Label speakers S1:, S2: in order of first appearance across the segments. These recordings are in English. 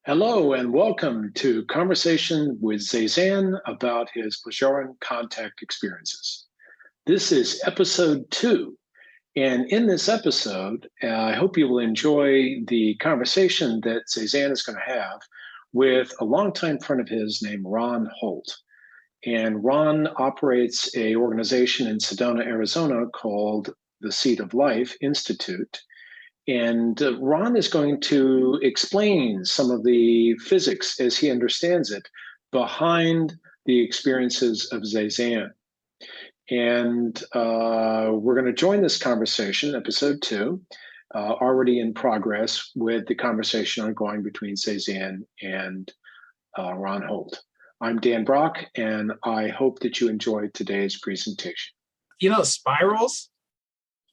S1: Hello and welcome to Conversation with Zaysan about his Plejarens contact experiences. This is episode 2, and in this episode, I hope you will enjoy the conversation that Zaysan is going to have with a longtime friend of his named Ron Holt. And Ron operates an organization in Sedona, Arizona called the Seed of Life Institute. And Ron is going to explain some of the physics as he understands it behind the experiences of Zaysan. And we're going to join this conversation, episode 2, already in progress with the conversation ongoing between Zaysan and Ron Holt. I'm Dan Brock, and I hope that you enjoyed today's presentation.
S2: You know, spirals?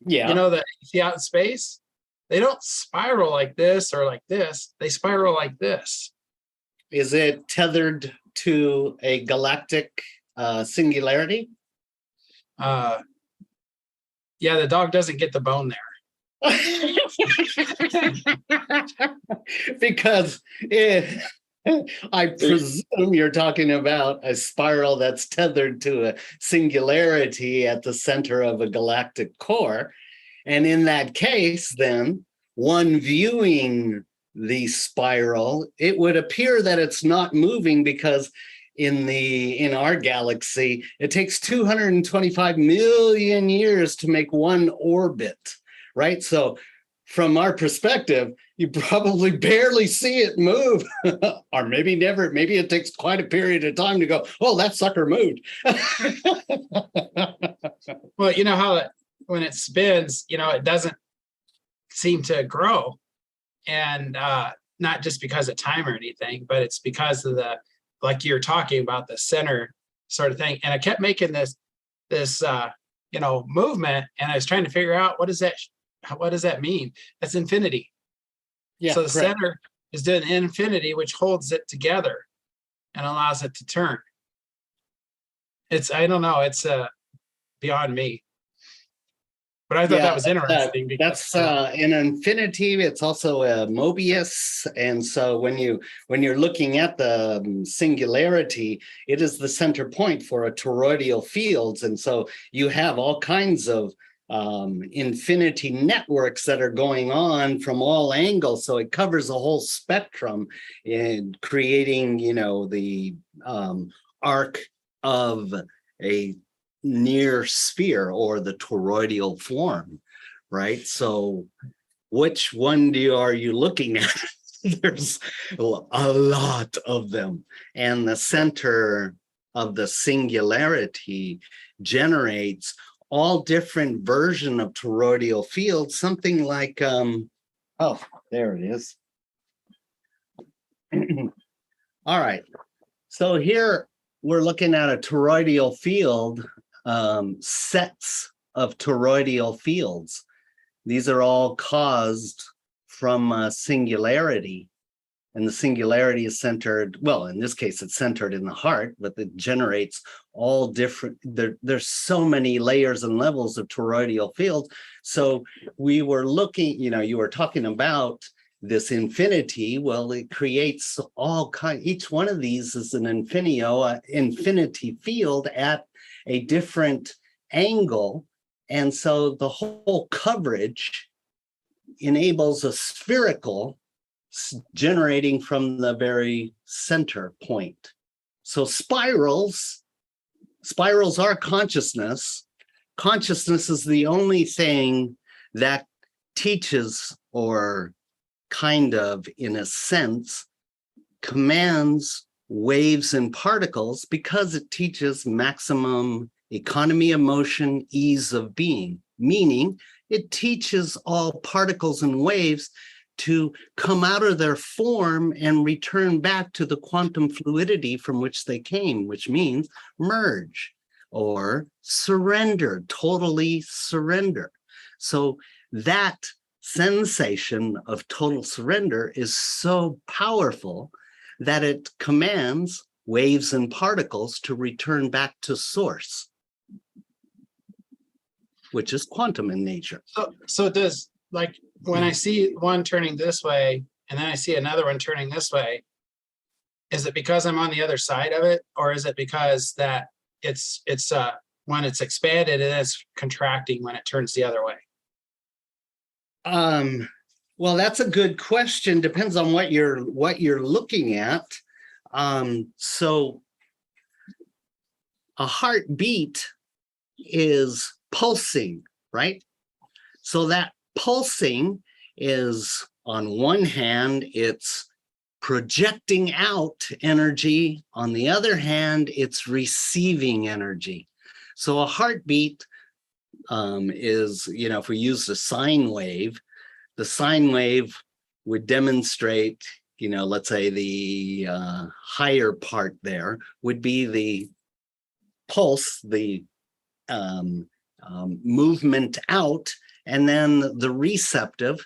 S3: Yeah.
S2: You know that you see out in space? They don't spiral like this or like this. They spiral like this.
S3: Is it tethered to a galactic singularity?
S2: Yeah, the dog doesn't get the bone there.
S3: Because I presume you're talking about a spiral that's tethered to a singularity at the center of a galactic core. And in that case, then, one viewing the spiral, it would appear that it's not moving because in our galaxy, it takes 225 million years to make one orbit, right? So from our perspective, you probably barely see it move, or maybe never. Maybe it takes quite a period of time to go, oh, that sucker moved.
S2: Well, you know how when it spins, you know, it doesn't seem to grow. And not just because of time or anything, but it's because of the, like you're talking about, the center sort of thing. And I kept making this movement, and I was trying to figure out what does that mean? That's infinity.
S3: Yeah.
S2: So the center is doing infinity, which holds it together and allows it to turn. I don't know, it's beyond me. But I thought that was interesting.
S3: That's an infinity. It's also a Mobius, and so when you're looking at the singularity, it is the center point for a toroidal fields, and so you have all kinds of infinity networks that are going on from all angles. So it covers a whole spectrum in creating, the arc of a near sphere or the toroidal form, right? So which one are you looking at? There's a lot of them, and the center of the singularity generates all different version of toroidal fields, something like oh, there it is. All right, so here we're looking at a toroidal field, sets of toroidal fields. These are all caused from a singularity, and the singularity is centered, well, in this case, it's centered in the heart, but it generates all different, there's so many layers and levels of toroidal fields. So we were looking, you were talking about this infinity. Well, it creates all kinds, each one of these is an infinity field at a different angle. And so the whole coverage enables a spherical generating from the very center point. So spirals are consciousness. Consciousness is the only thing that teaches, or kind of, in a sense, commands waves and particles, because it teaches maximum economy of motion, ease of being, meaning it teaches all particles and waves to come out of their form and return back to the quantum fluidity from which they came, which means merge or surrender, totally surrender. So that sensation of total surrender is so powerful that it commands waves and particles to return back to source, which is quantum in nature.
S2: So does, like, when I see one turning this way and then I see another one turning this way, is it because I'm on the other side of it, or is it because that it's when it's expanded and it's contracting when it turns the other way?
S3: Well, that's a good question. Depends on what you're looking at. So a heartbeat is pulsing, right? So that pulsing is, on one hand, it's projecting out energy. On the other hand, it's receiving energy. So a heartbeat is, if we use the sine wave would demonstrate, let's say the higher part there would be the pulse, the movement out, and then the receptive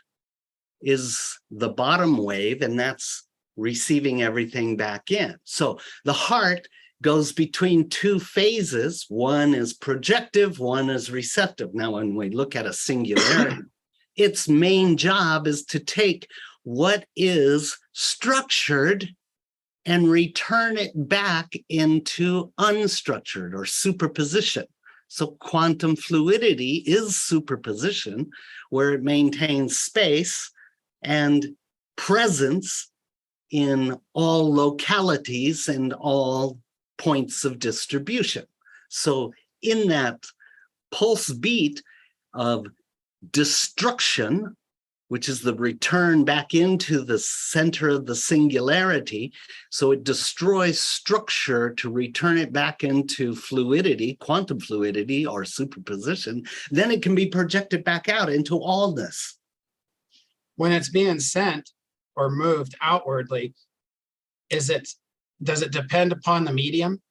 S3: is the bottom wave, and that's receiving everything back in. So the heart goes between two phases. One is projective, one is receptive. Now, when we look at a singularity, its main job is to take what is structured and return it back into unstructured or superposition. So quantum fluidity is superposition, where it maintains space and presence in all localities and all points of distribution. So in that pulse beat of destruction, which is the return back into the center of the singularity, so it destroys structure to return it back into fluidity, quantum fluidity or superposition, then it can be projected back out into allness.
S2: When it's being sent or moved outwardly, does it depend upon the medium?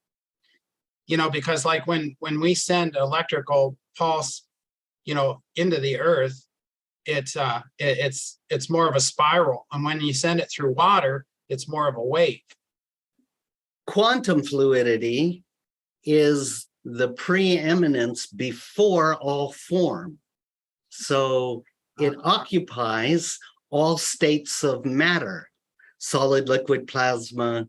S2: Because like when we send electrical pulse, into the earth, it's more of a spiral. And when you send it through water, it's more of a wave.
S3: Quantum fluidity is the preeminence before all form. So it occupies all states of matter, solid, liquid, plasma,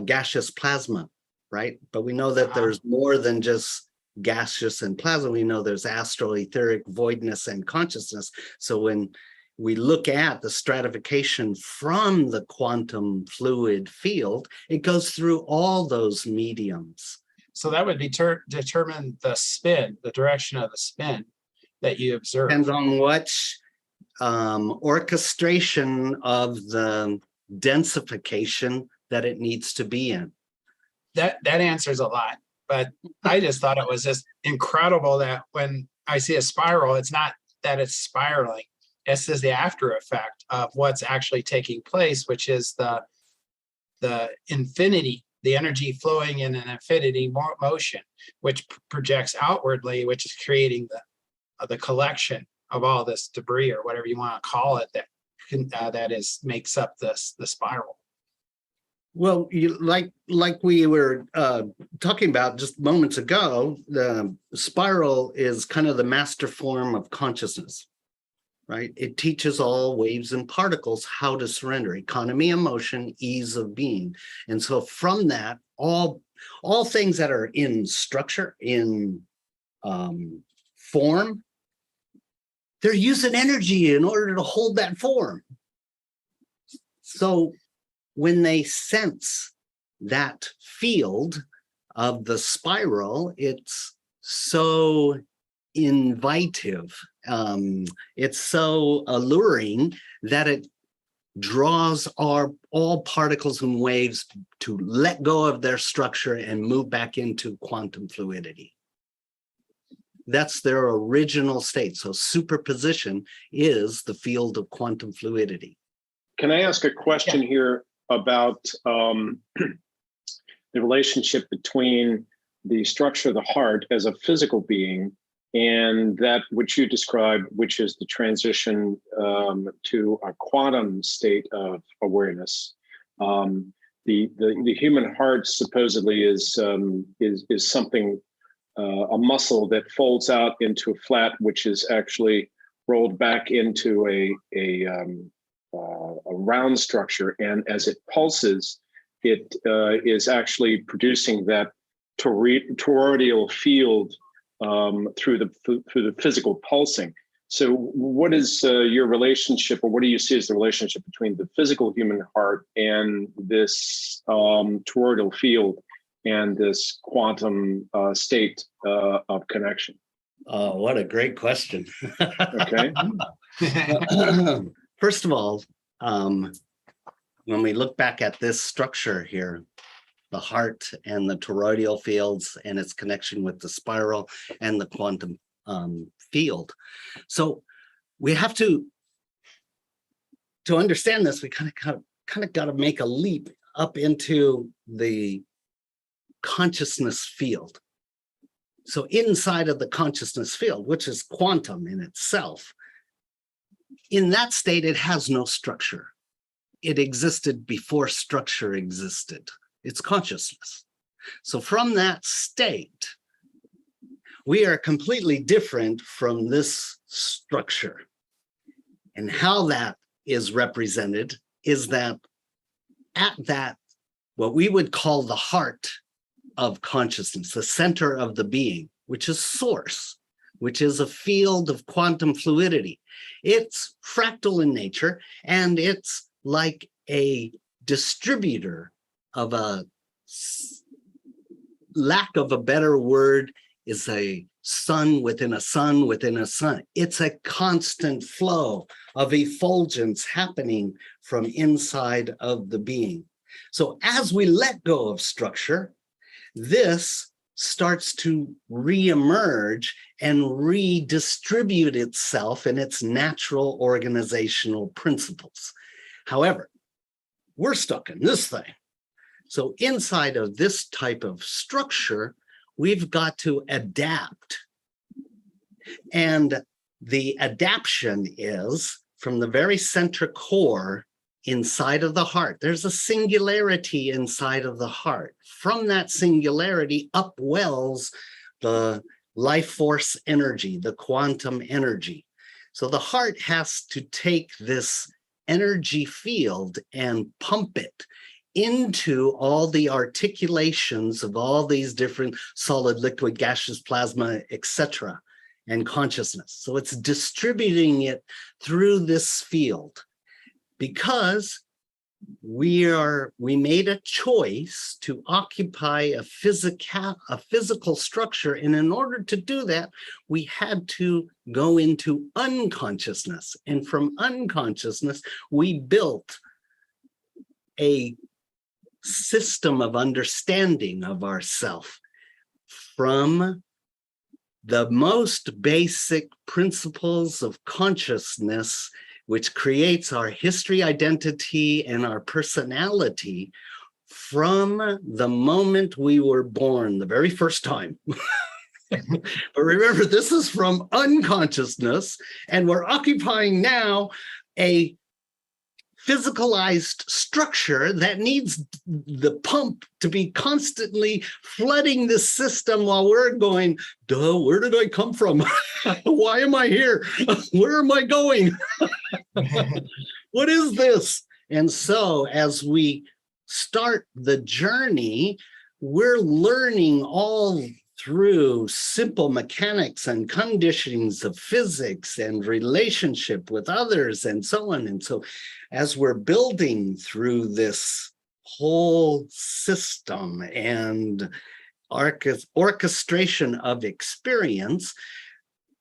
S3: gaseous plasma, right? But we know that there's more than just gaseous and plasma. We know there's astral, etheric, voidness, and consciousness. So when we look at the stratification from the quantum fluid field, it goes through all those mediums.
S2: So that would determine the spin, the direction of the spin that you observe.
S3: Depends on what orchestration of the densification that it needs to be in.
S2: That answers a lot. But I just thought it was just incredible that when I see a spiral, it's not that it's spiraling. It's just the after effect of what's actually taking place, which is the infinity, the energy flowing in an infinity motion, which projects outwardly, which is creating the collection of all this debris or whatever you want to call it that makes up the spiral.
S3: Well, like we were talking about just moments ago, the spiral is kind of the master form of consciousness, right? It teaches all waves and particles how to surrender, economy of motion, ease of being. And so from that, all things that are in structure, in form, they're using energy in order to hold that form. So when they sense that field of the spiral, it's so invitive. It's so alluring that it draws all particles and waves to let go of their structure and move back into quantum fluidity. That's their original state. So superposition is the field of quantum fluidity.
S1: Can I ask a question here about the relationship between the structure of the heart as a physical being and that which you described, which is the transition to a quantum state of awareness? The human heart supposedly is something, a muscle that folds out into a flat, which is actually rolled back into a round structure, and as it pulses, it is actually producing that toroidal field through the physical pulsing. So what is your relationship, or what do you see as the relationship between the physical human heart and this toroidal field and this quantum state of connection?
S3: Oh, what a great question.
S1: Okay.
S3: First of all, when we look back at this structure here, the heart and the toroidal fields and its connection with the spiral and the quantum field. So we have to understand this, we kind of got to make a leap up into the consciousness field. So inside of the consciousness field, which is quantum in itself, in that state, it has no structure. It existed before structure existed. It's consciousness. So from that state, we are completely different from this structure. And how that is represented is that at that, what we would call the heart of consciousness, the center of the being, which is source, which is a field of quantum fluidity. It's fractal in nature, and it's like a distributor of a, lack of a better word, is a sun within a sun within a sun. It's a constant flow of effulgence happening from inside of the being. So as we let go of structure, this starts to reemerge and redistribute itself in its natural organizational principles. However, we're stuck in this thing. So inside of this type of structure, we've got to adapt. And the adaptation is from the very center core inside of the heart. There's a singularity inside of the heart. From that singularity upwells the life force energy, the quantum energy. So the heart has to take this energy field and pump it into all the articulations of all these different solid, liquid, gaseous, plasma, etc., and consciousness. So it's distributing it through this field because we made a choice to occupy a physical structure, and in order to do that, we had to go into unconsciousness, and from unconsciousness, we built a system of understanding of ourself from the most basic principles of consciousness, which creates our history, identity, and our personality from the moment we were born, the very first time. But remember, this is from unconsciousness, and we're occupying now a physicalized structure that needs the pump to be constantly flooding the system while we're going, duh, where did I come from? Why am I here? Where am I going? What is this? And so as we start the journey, we're learning all through simple mechanics and conditionings of physics and relationship with others and so on. And so as we're building through this whole system and orchestration of experience,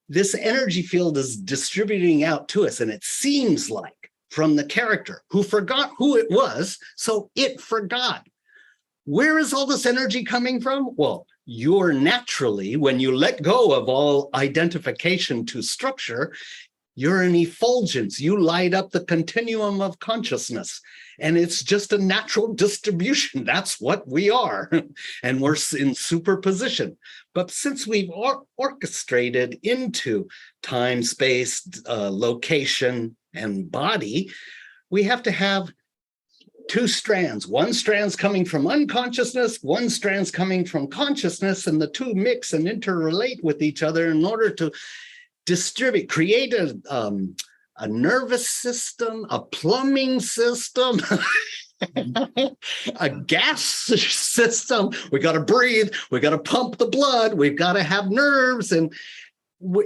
S3: this energy field is distributing out to us. And it seems like from the character who forgot who it was, so it forgot. Where is all this energy coming from? Well, you're naturally, when you let go of all identification to structure, you're an effulgence. You light up the continuum of consciousness. And it's just a natural distribution. That's what we are. And we're in superposition. But since we've orchestrated into time, space, location, and body, we have to have two strands. One strand's coming from unconsciousness, one strand's coming from consciousness, and the two mix and interrelate with each other in order to distribute, create a a nervous system, a plumbing system, a gas system. We got to breathe. We got to pump the blood. We've got to have nerves. And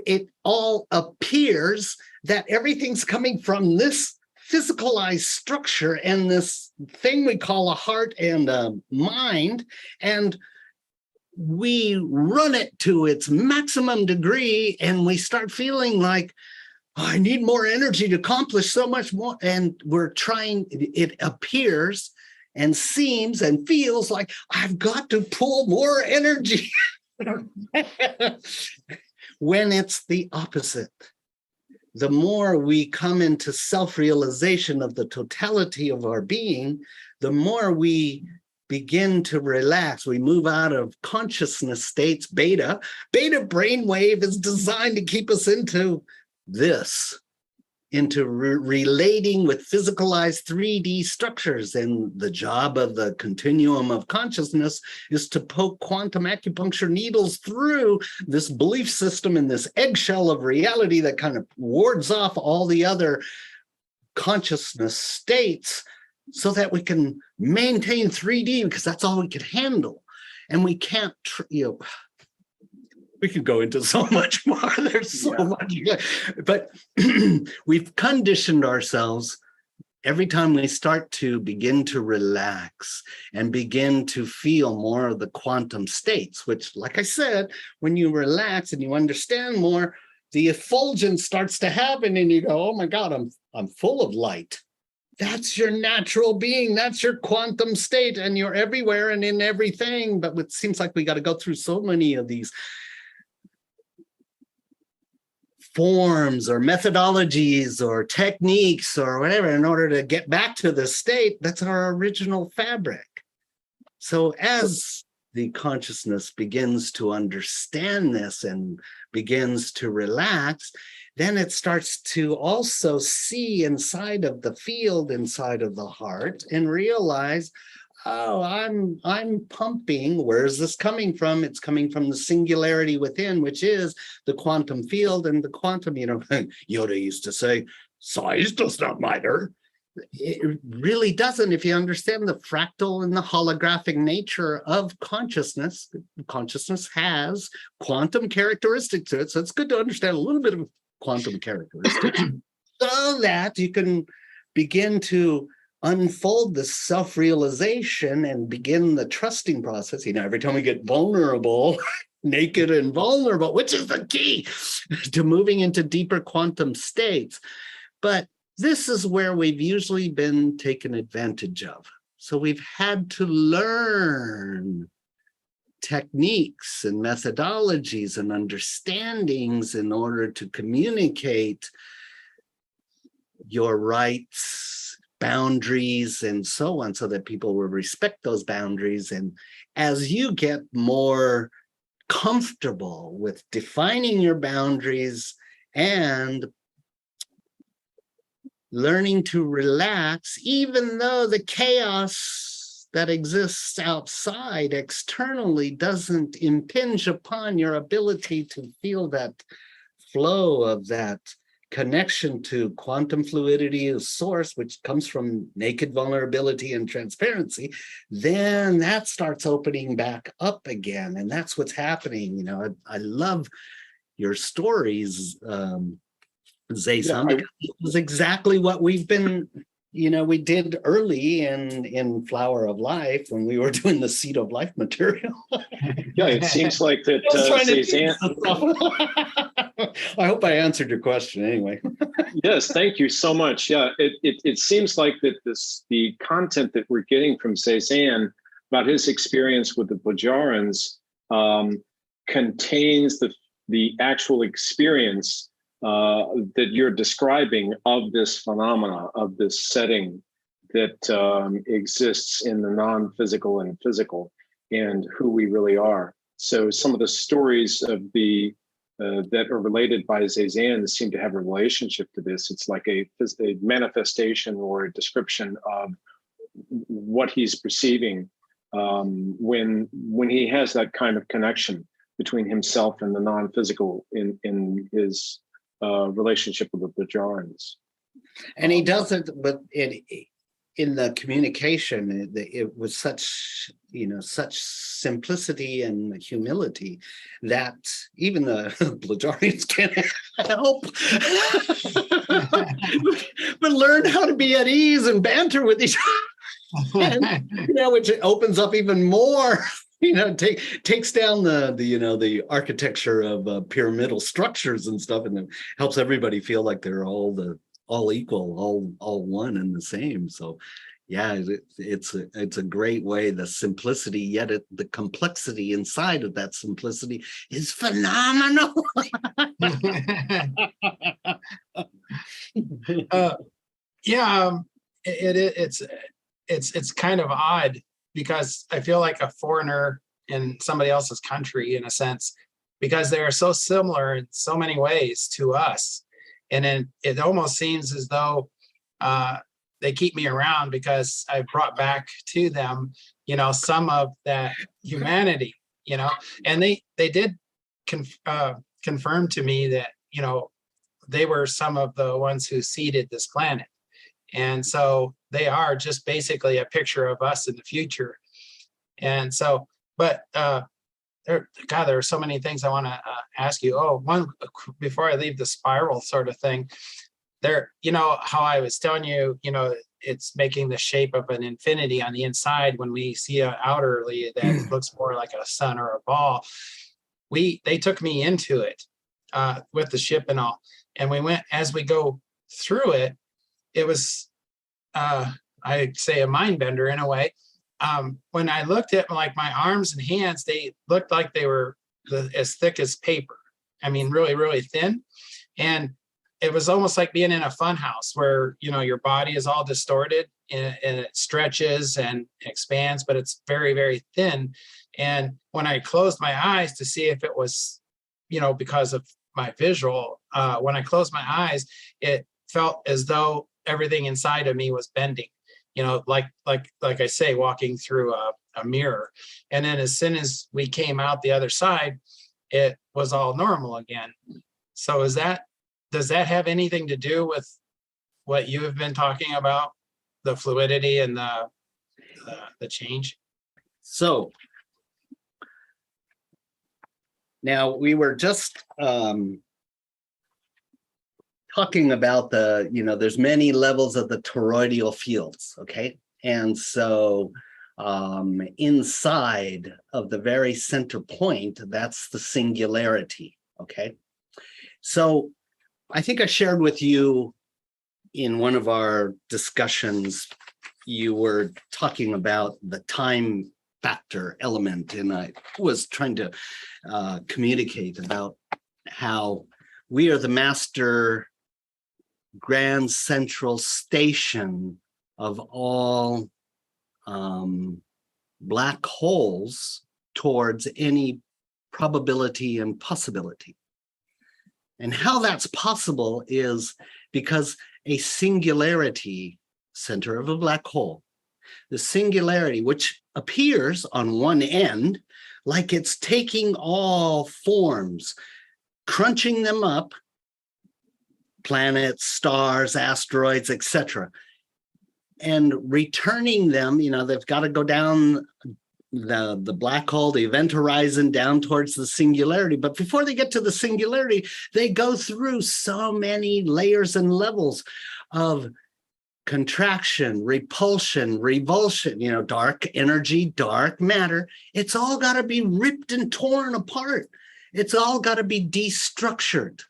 S3: it all appears that everything's coming from this physicalized structure and this thing we call a heart and a mind. And we run it to its maximum degree, and we start feeling like, oh, I need more energy to accomplish so much more. And we're trying, it appears and seems and feels like I've got to pull more energy when it's the opposite. The more we come into self-realization of the totality of our being, the more we begin to relax. We move out of consciousness states. Beta brainwave is designed to keep us into this, into relating with physicalized 3D structures. And the job of the continuum of consciousness is to poke quantum acupuncture needles through this belief system and this eggshell of reality that kind of wards off all the other consciousness states, so that we can maintain 3D, because that's all we can handle. And we can't, we could go into so much more. There's so much, but we've conditioned ourselves every time we start to begin to relax and begin to feel more of the quantum states, which, like I said, when you relax and you understand more, the effulgence starts to happen and you go, oh my God, I'm full of light. That's your natural being. That's your quantum state, and you're everywhere and in everything. But it seems like we got to go through so many of these forms or methodologies or techniques or whatever in order to get back to the state that's our original fabric. So as the consciousness begins to understand this and begins to relax, then it starts to also see inside of the field, inside of the heart, and realize, oh, I'm pumping. Where is this coming from? It's coming from the singularity within, which is the quantum field. And the quantum, Yoda used to say, size does not matter. It really doesn't. If you understand the fractal and the holographic nature of consciousness, consciousness has quantum characteristics to it. So it's good to understand a little bit of quantum characteristics so that you can begin to unfold this self-realization and begin the trusting process. Every time we get vulnerable, naked and vulnerable, which is the key to moving into deeper quantum states. But this is where we've usually been taken advantage of. So we've had to learn techniques and methodologies and understandings in order to communicate your rights, boundaries, and so on, so that people will respect those boundaries. And as you get more comfortable with defining your boundaries and learning to relax, even though the chaos that exists outside externally doesn't impinge upon your ability to feel that flow of that connection to quantum fluidity of source, which comes from naked vulnerability and transparency, then that starts opening back up again. And that's what's happening. I love your stories, Zaysan, because it was exactly what we've been, we did early in Flower of Life when we were doing the Seed of Life material.
S1: Yeah, it seems like that.
S3: I hope I answered your question anyway.
S1: Yes, thank you so much. Yeah, it seems like that the content that we're getting from Zaysan about his experience with the Plejarens contains the actual experience that you're describing of this phenomena, of this setting that exists in the non-physical and physical, and who we really are. So some of the stories of that are related by Zaysan seem to have a relationship to this. It's like a manifestation or a description of what he's perceiving when he has that kind of connection between himself and the non-physical in his relationship with the Plejarens.
S3: And he does it, but in the communication, it was such, such simplicity and humility that even the Plejarens can't help but learn how to be at ease and banter with each other, and, which opens up even more. Takes down the architecture of pyramidal structures and stuff, and it helps everybody feel like they're all equal, all one and the same. So yeah, it's a great way. The simplicity, yet the complexity inside of that simplicity is phenomenal.
S2: It's kind of odd, because I feel like a foreigner in somebody else's country, in a sense, because they are so similar in so many ways to us. And then it almost seems as though they keep me around because I brought back to them, some of that humanity, and they did confirm to me that, they were some of the ones who seeded this planet. And so they are just basically a picture of us in the future. And so, but there are so many things I want to ask you. Oh, one, before I leave the spiral sort of thing, there, how I was telling you, it's making the shape of an infinity on the inside when we see it outerly that looks more like a sun or a ball. They took me into it with the ship and all. And we went, as we go through it, it was, I'd say, a mind bender in a way. When I looked at my arms and hands, they looked like they were as thick as paper. I mean, really, really thin. And it was almost like being in a fun house where, your body is all distorted and it stretches and expands, but it's very, very thin. And when I closed my eyes to see if it was, because of my visual, when I closed my eyes, it felt as though everything inside of me was bending, like I say, walking through a mirror. And then as soon as we came out the other side, it was all normal again. So does that have anything to do with what you have been talking about, the fluidity and the change? So
S3: now we were just talking about there's many levels of the toroidal fields, okay? And so inside of the very center point, that's the singularity, okay? So I think I shared with you in one of our discussions, you were talking about the time factor element, and I was trying to communicate about how we are the master grand central station of all black holes towards any probability and possibility. And how that's possible is because a singularity, center of a black hole, the singularity, which appears on one end like it's taking all forms, crunching them up, planets, stars, asteroids, etc., and returning them, they've got to go down the black hole, the event horizon, down towards the singularity. But before they get to the singularity, they go through so many layers and levels of contraction, repulsion, revulsion, dark energy, dark matter. It's all got to be ripped and torn apart. It's all got to be destructured.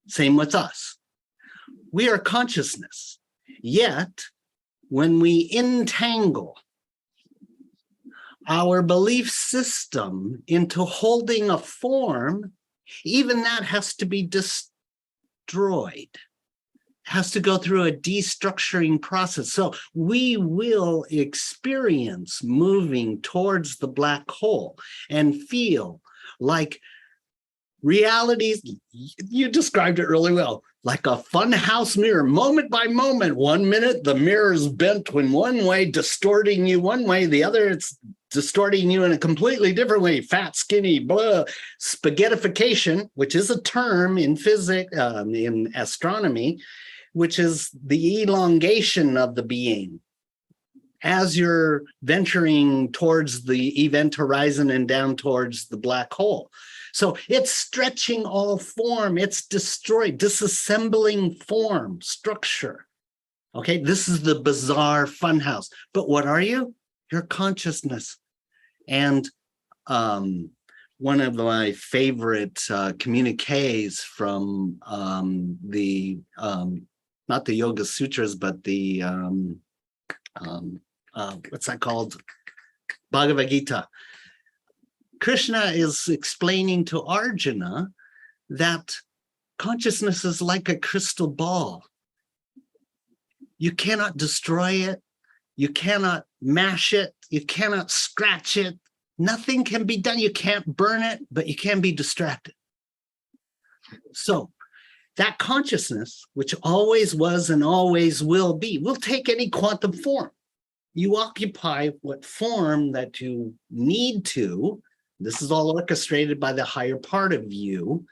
S3: Same with us. We are consciousness. Yet, when we entangle our belief system into holding a form, even that has to be destroyed, has to go through a destructuring process. So we will experience moving towards the black hole and feel like realities, you described it really well, like a fun house mirror, moment by moment. 1 minute, the mirror is bent in one way, distorting you one way. The other, it's distorting you in a completely different way, fat, skinny, blah. Spaghettification, which is a term in physics, in astronomy, which is the elongation of the being. As you're venturing towards the event horizon and down towards the black hole. So it's stretching all form, it's disassembling form, structure. Okay, this is the bizarre funhouse. But what are you? Your consciousness. And one of my favorite communiques from not the Yoga Sutras, but the what's that called? Bhagavad Gita. Krishna is explaining to Arjuna that consciousness is like a crystal ball. You cannot destroy it. You cannot mash it. You cannot scratch it. Nothing can be done. You can't burn it, but you can be distracted. So that consciousness, which always was and always will be, will take any quantum form. You occupy what form that you need to. This is all orchestrated by the higher part of you,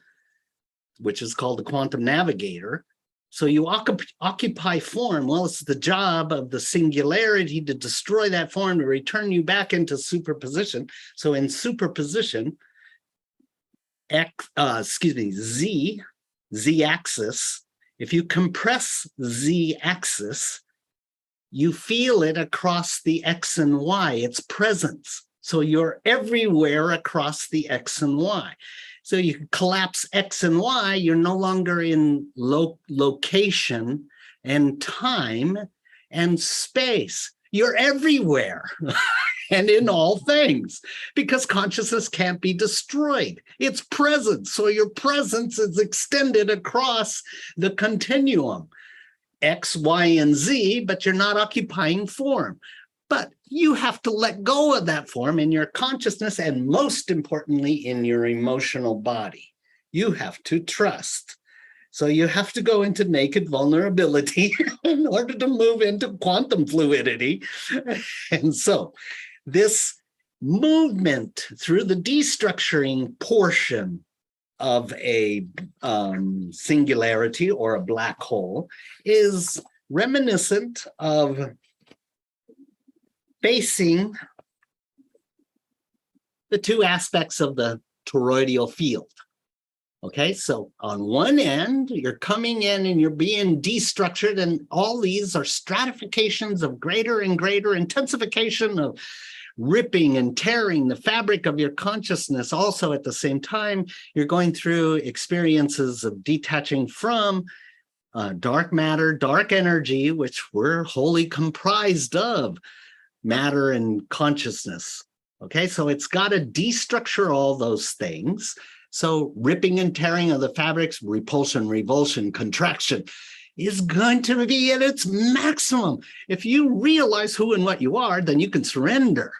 S3: which is called the quantum navigator. So you occupy form. Well, it's the job of the singularity to destroy that form, to return you back into superposition. So in superposition, z-axis, if you compress z-axis, you feel it across the X and Y, its presence. So you're everywhere across the X and Y. So you collapse X and Y, you're no longer in location and time and space. You're everywhere and in all things, because consciousness can't be destroyed. It's present. So your presence is extended across the continuum, X, Y, and Z, but you're not occupying form. But you have to let go of that form in your consciousness, and most importantly, in your emotional body. You have to trust. So you have to go into naked vulnerability in order to move into quantum fluidity. And so this movement through the destructuring portion of a singularity or a black hole is reminiscent of facing the two aspects of the toroidal field. Okay, so on one end, you're coming in and you're being destructured, and all these are stratifications of greater and greater intensification of ripping and tearing the fabric of your consciousness. Also, at the same time, you're going through experiences of detaching from dark matter, dark energy, which we're wholly comprised of, matter and consciousness. Okay, so it's got to destructure all those things. So ripping and tearing of the fabrics, repulsion, revulsion, contraction is going to be at its maximum. If you realize who and what you are, then you can surrender,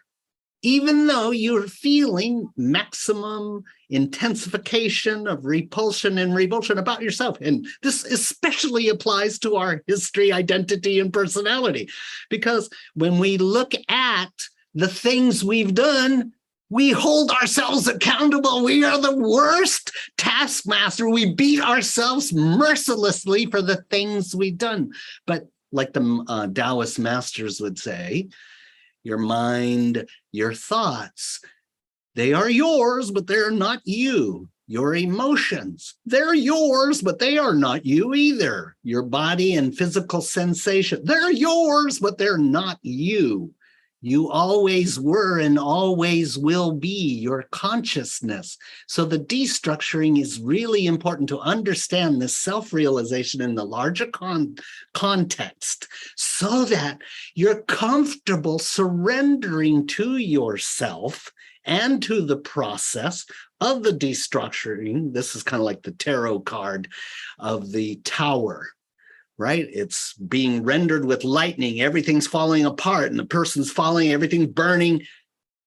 S3: even though you're feeling maximum intensification of repulsion and revulsion about yourself. And this especially applies to our history, identity, and personality, because when we look at the things we've done, we hold ourselves accountable. We are the worst taskmaster. We beat ourselves mercilessly for the things we've done. But like the Taoist masters would say, your mind, your thoughts, they are yours, but they're not you. Your emotions, they're yours, but they are not you either. Your body and physical sensation, they're yours, but they're not you. You always were and always will be your consciousness. So the destructuring is really important to understand this self-realization in the larger context, so that you're comfortable surrendering to yourself and to the process of the destructuring. This is kind of like the tarot card of the tower, right? It's being rendered with lightning. Everything's falling apart and the person's falling, everything's burning.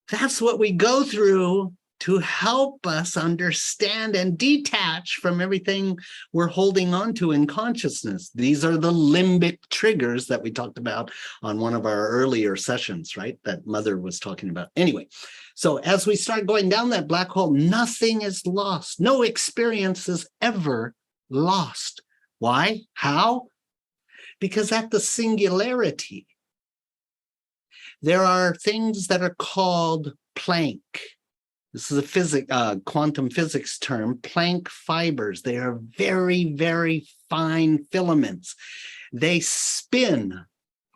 S3: That's what we go through to help us understand and detach from everything we're holding on to in consciousness. These are the limbic triggers that we talked about on one of our earlier sessions, right? That Mother was talking about. Anyway, so as we start going down that black hole, nothing is lost. No experience is ever lost. Why? How? Because at the singularity, there are things that are called Planck. This is a quantum physics term, Planck fibers. They are very, very fine filaments. They spin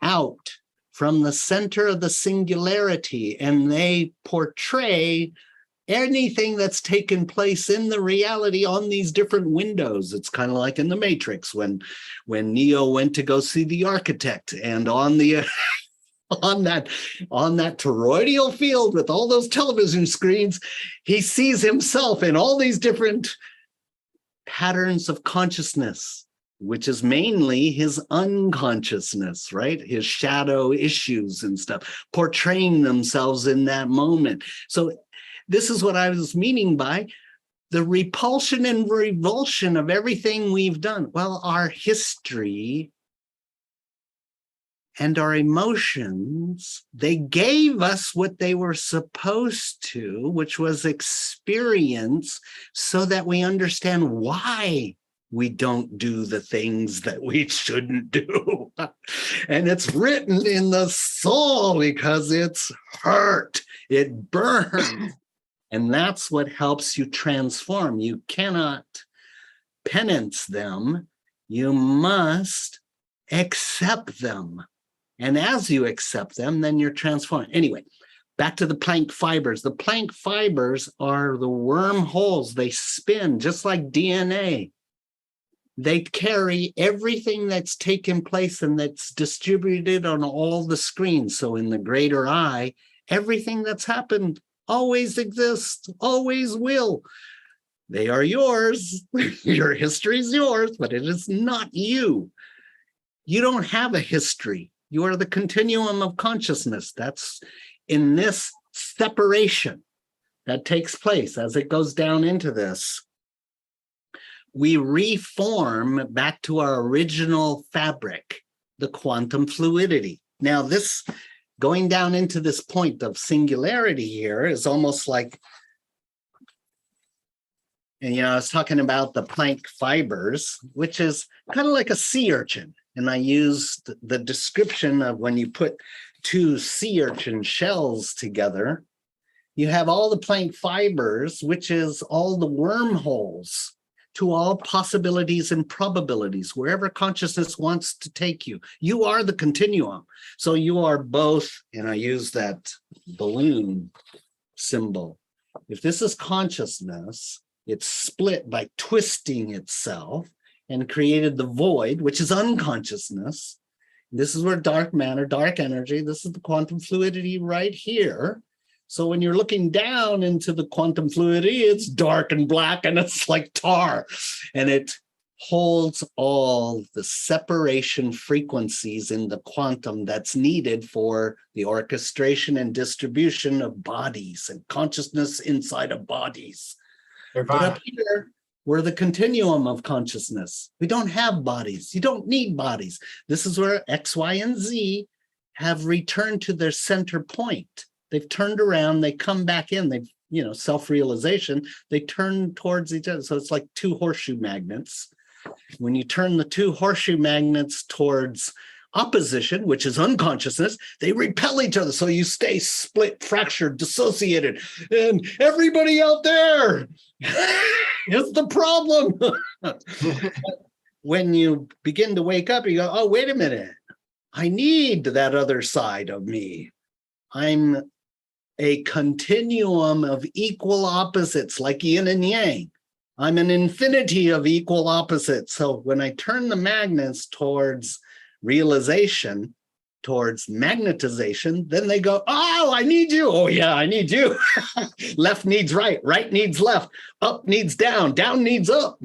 S3: out from the center of the singularity, and they portray anything that's taken place in the reality on these different windows. It's kind of like in the Matrix when Neo went to go see the architect, and on the on that toroidal field with all those television screens, he sees himself in all these different patterns of consciousness, which is mainly his unconsciousness, right? His shadow issues and stuff portraying themselves in that moment. So this is what I was meaning by the repulsion and revulsion of everything we've done. Well, our history and our emotions, they gave us what they were supposed to, which was experience, so that we understand why we don't do the things that we shouldn't do. And it's written in the soul because it's hurt, it burns. And that's what helps you transform. You cannot penance them, you must accept them. And as you accept them, then you're transformed. Anyway, back to the Planck fibers. The Planck fibers are the wormholes. They spin just like DNA. They carry everything that's taken place and that's distributed on all the screens. So in the greater I, everything that's happened always exists, always will. They are yours. Your history is yours, but it is not you. You don't have a history. You are the continuum of consciousness. That's in this separation that takes place as it goes down into this. We reform back to our original fabric, the quantum fluidity. Now, this going down into this point of singularity here is almost like, and I was talking about the Planck fibers, which is kind of like a sea urchin. And I used the description of when you put two sea urchin shells together, you have all the Planck fibers, which is all the wormholes to all possibilities and probabilities, wherever consciousness wants to take you. You are the continuum. So you are both, and I use that balloon symbol. If this is consciousness, it's split by twisting itself and created the void, which is unconsciousness. This is where dark matter, dark energy, this is the quantum fluidity right here. So when you're looking down into the quantum fluidity, it's dark and black and it's like tar. And it holds all the separation frequencies in the quantum that's needed for the orchestration and distribution of bodies and consciousness inside of bodies. But up here, we're the continuum of consciousness. We don't have bodies. You don't need bodies. This is where X, Y, and Z have returned to their center point. They've turned around, they come back in, they've, self-realization, they turn towards each other. So it's like two horseshoe magnets. When you turn the two horseshoe magnets towards opposition, which is unconsciousness, they repel each other. So you stay split, fractured, dissociated, and everybody out there is the problem. When you begin to wake up, you go, oh, wait a minute. I need that other side of me. I'm a continuum of equal opposites, like yin and yang. I'm an infinity of equal opposites. So when I turn the magnets towards realization, towards magnetization, then they go, oh, I need you. Oh, yeah, I need you. Left needs right, right needs left, up needs down, down needs up.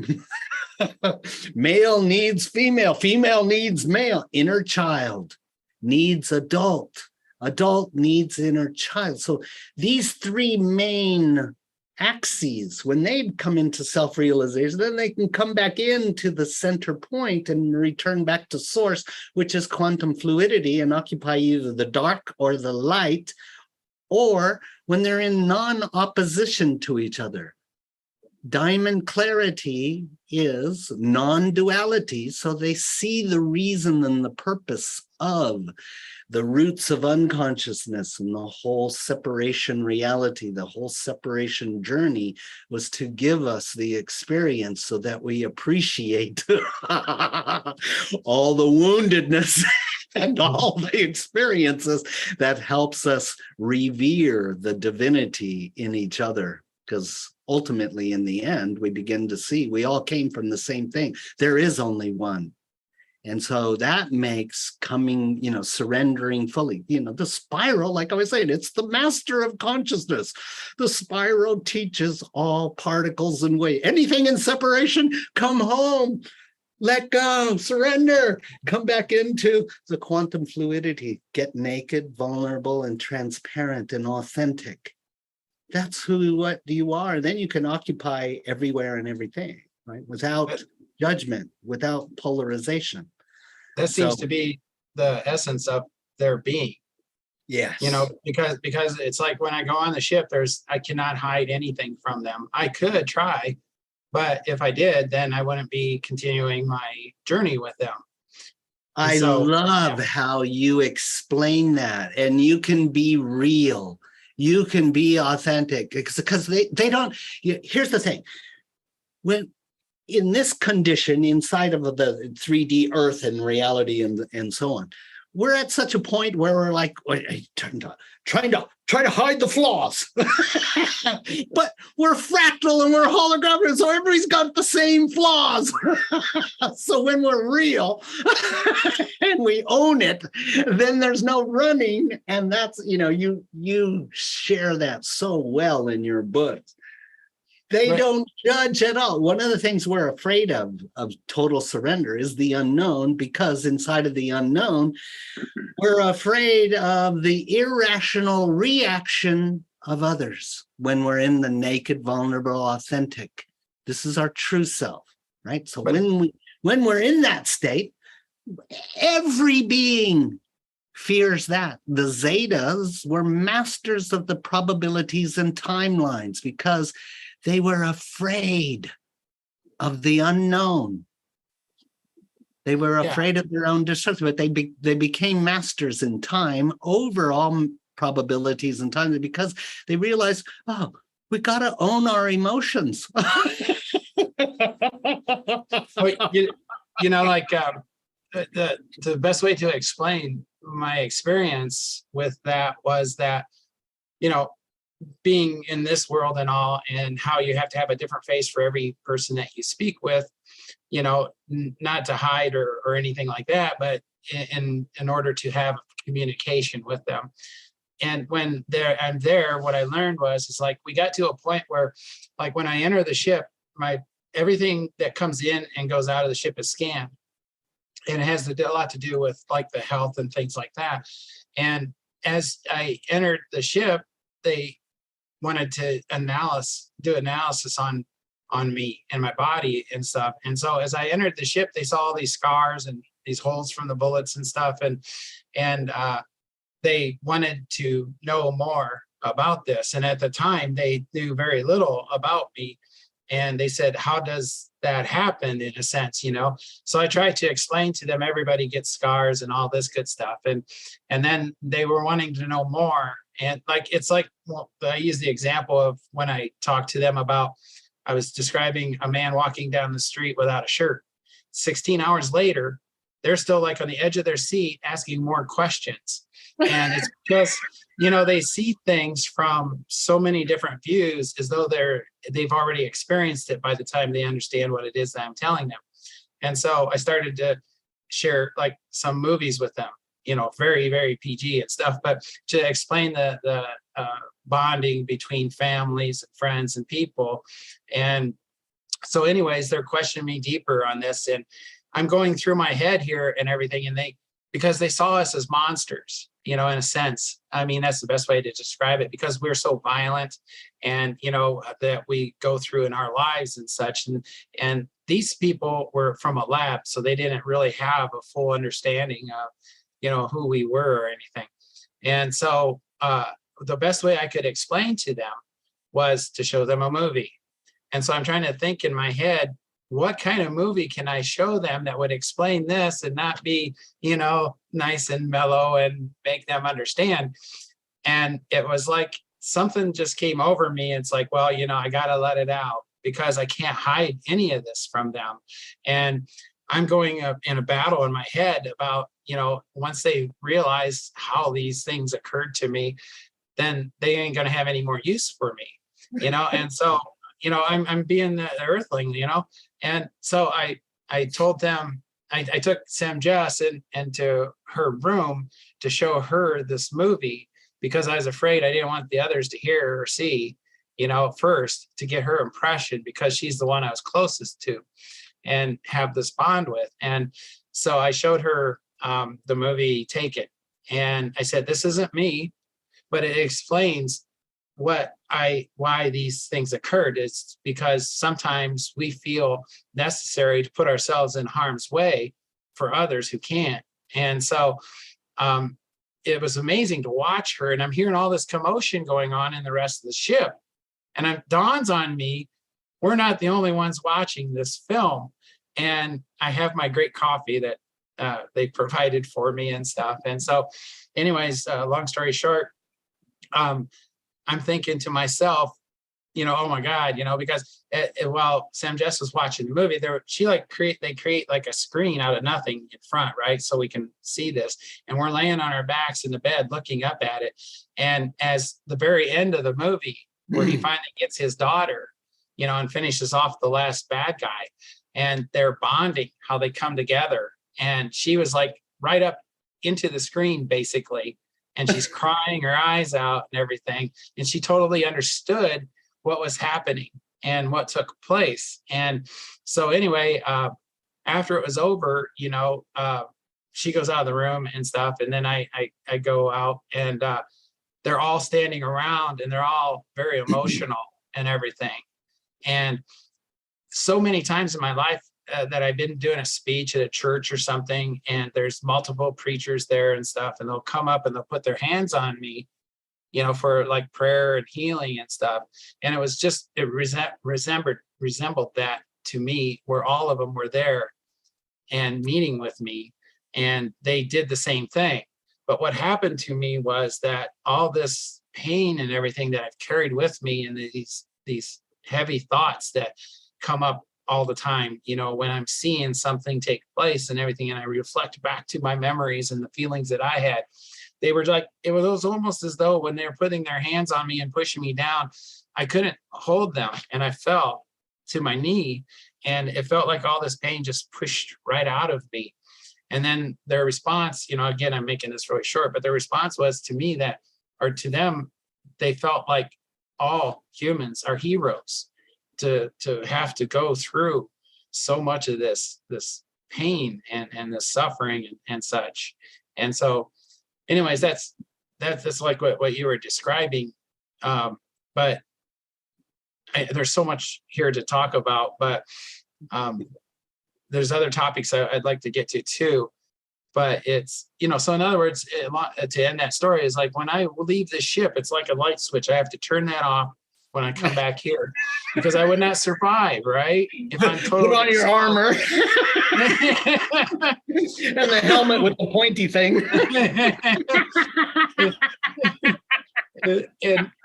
S3: Male needs female, female needs male. Inner child needs adult, adult needs inner child. So these three main axes, when they come into self-realization, then they can come back into the center point and return back to source, which is quantum fluidity, and occupy either the dark or the light, or when they're in non-opposition to each other. Diamond clarity is non-duality, so they see the reason and the purpose of the roots of unconsciousness, and the whole separation reality, the whole separation journey was to give us the experience so that we appreciate all the woundedness and all the experiences that helps us revere the divinity in each other. Because ultimately, in the end, we begin to see we all came from the same thing. There is only one. And so that makes coming, surrendering fully, the spiral, like I was saying, it's the master of consciousness. The spiral teaches all particles and weight. Anything in separation, come home, let go, surrender, come back into the quantum fluidity, get naked, vulnerable, and transparent and authentic. That's what you are. Then you can occupy everywhere and everything, right? Without judgment, without polarization.
S2: That seems to be the essence of their being.
S3: Yes.
S2: Because it's like when I go on the ship, I cannot hide anything from them. I could try, but if I did, then I wouldn't be continuing my journey with them.
S3: I love how you explain that, and you can be real. You can be authentic, because they don't. Here's the thing. When in this condition, inside of the 3D Earth and reality and so on, we're at such a point where we're like trying to hide the flaws, but we're fractal and we're holographic, so everybody's got the same flaws. So when we're real and we own it, then there's no running. And that's, you share that so well in your books. They don't judge at all. One of the things we're afraid of total surrender is the unknown, because inside of the unknown, we're afraid of the irrational reaction of others when we're in the naked, vulnerable, authentic. This is our true self, right? So when we're in that state, every being fears that. The Zetas were masters of the probabilities and timelines because they were afraid of the unknown. They were afraid of their own destruction, but they became masters in time over all probabilities and time, because they realized, we got to own our emotions.
S2: The best way to explain my experience with that was that, being in this world and all, and how you have to have a different face for every person that you speak with, not to hide or anything like that, but in order to have communication with them. And when I'm there, what I learned is like, we got to a point where, like, when I enter the ship, everything that comes in and goes out of the ship is scanned. And it has a lot to do with like the health and things like that. And as I entered the ship, they wanted to do analysis on me and my body and stuff. And so as I entered the ship, they saw all these scars and these holes from the bullets and stuff. And they wanted to know more about this. And at the time, they knew very little about me. And they said, how does that happen, in a sense, So I tried to explain to them, everybody gets scars and all this good stuff. And then they were wanting to know more. And I use the example of when I talked to them about, I was describing a man walking down the street without a shirt. 16 hours later, they're still like on the edge of their seat asking more questions. And it's because, they see things from so many different views, as though they've already experienced it by the time they understand what it is that I'm telling them. And so I started to share like some movies with them, very, very PG and stuff, but to explain the bonding between families and friends and people. And so anyways, they're questioning me deeper on this, and I'm going through my head here and everything. And because they saw us as monsters, in a sense. I mean, that's the best way to describe it, because we're so violent and, that we go through in our lives and such. And these people were from a lab, so they didn't really have a full understanding of, who we were or anything. And so the best way I could explain to them was to show them a movie. And so I'm trying to think in my head, what kind of movie can I show them that would explain this and not be, nice and mellow and make them understand? And it was like something just came over me. It's like, well, I got to let it out, because I can't hide any of this from them. And I'm going in a battle in my head about, once they realize how these things occurred to me, then they ain't going to have any more use for me, And so, I'm being the earthling, And so I told them, I took Semjase into her room to show her this movie, because I was afraid I didn't want the others to hear or see, first, to get her impression, because she's the one I was closest to and have this bond with. And so I showed her the movie Take It. And I said, this isn't me, but it explains why these things occurred. It's because sometimes we feel necessary to put ourselves in harm's way for others who can't. And so it was amazing to watch her, and I'm hearing all this commotion going on in the rest of the ship. And it dawns on me, we're not the only ones watching this film. And I have my great coffee that they provided for me and stuff. And so anyways, long story short, I'm thinking to myself, oh my God, because while Semjase was watching the movie, they create like a screen out of nothing in front, right? So we can see this, and we're laying on our backs in the bed looking up at it. And as the very end of the movie, where he finally gets his daughter, and finishes off the last bad guy, and they're bonding, how they come together. And she was like right up into the screen, basically. And she's crying her eyes out and everything. And she totally understood what was happening and what took place. And so anyway, after it was over, she goes out of the room and stuff. And then I go out, and they're all standing around, and they're all very emotional and everything. And so many times in my life that I've been doing a speech at a church or something, and there's multiple preachers there and stuff, and they'll come up and they'll put their hands on me, for like prayer and healing and stuff. And it was just, it resembled that to me, where all of them were there and meeting with me, and they did the same thing. But what happened to me was that all this pain and everything that I've carried with me, and these heavy thoughts that come up all the time, when I'm seeing something take place and everything, and I reflect back to my memories and the feelings that I had, they were like, it was almost as though when they were putting their hands on me and pushing me down, I couldn't hold them, and I fell to my knee, and it felt like all this pain just pushed right out of me. And then their response, again, I'm making this really short, but their response was to me to them, they felt like all humans are heroes to have to go through so much of this pain and this suffering and such. And so anyways, that's like what you were describing. But there's so much here to talk about, but there's other topics I'd like to get to too. But it's, so in other words, to end that story is like, when I leave the ship, it's like a light switch. I have to turn that off when I come back here, because I would not survive, right? If I'm totally
S3: put on your armor and the helmet with the pointy thing.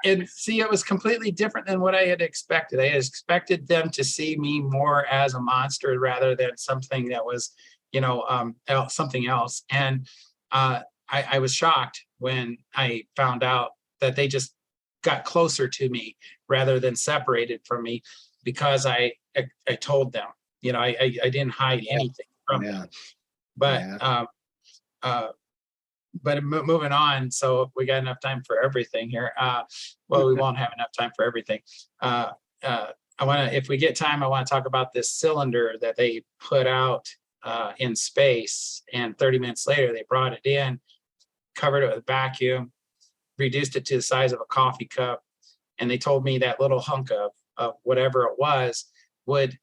S2: and see, it was completely different than what I had expected. I had expected them to see me more as a monster rather than something that was, something else. And I was shocked when I found out that they just got closer to me rather than separated from me, because I told them, I didn't hide anything from them. But but moving on, so we got enough time for everything here. Well, we won't have enough time for everything. I want to, if we get time, I want to talk about this cylinder that they put out in space, and 30 minutes later they brought it in, covered it with vacuum, reduced it to the size of a coffee cup. And they told me that little hunk of whatever it was would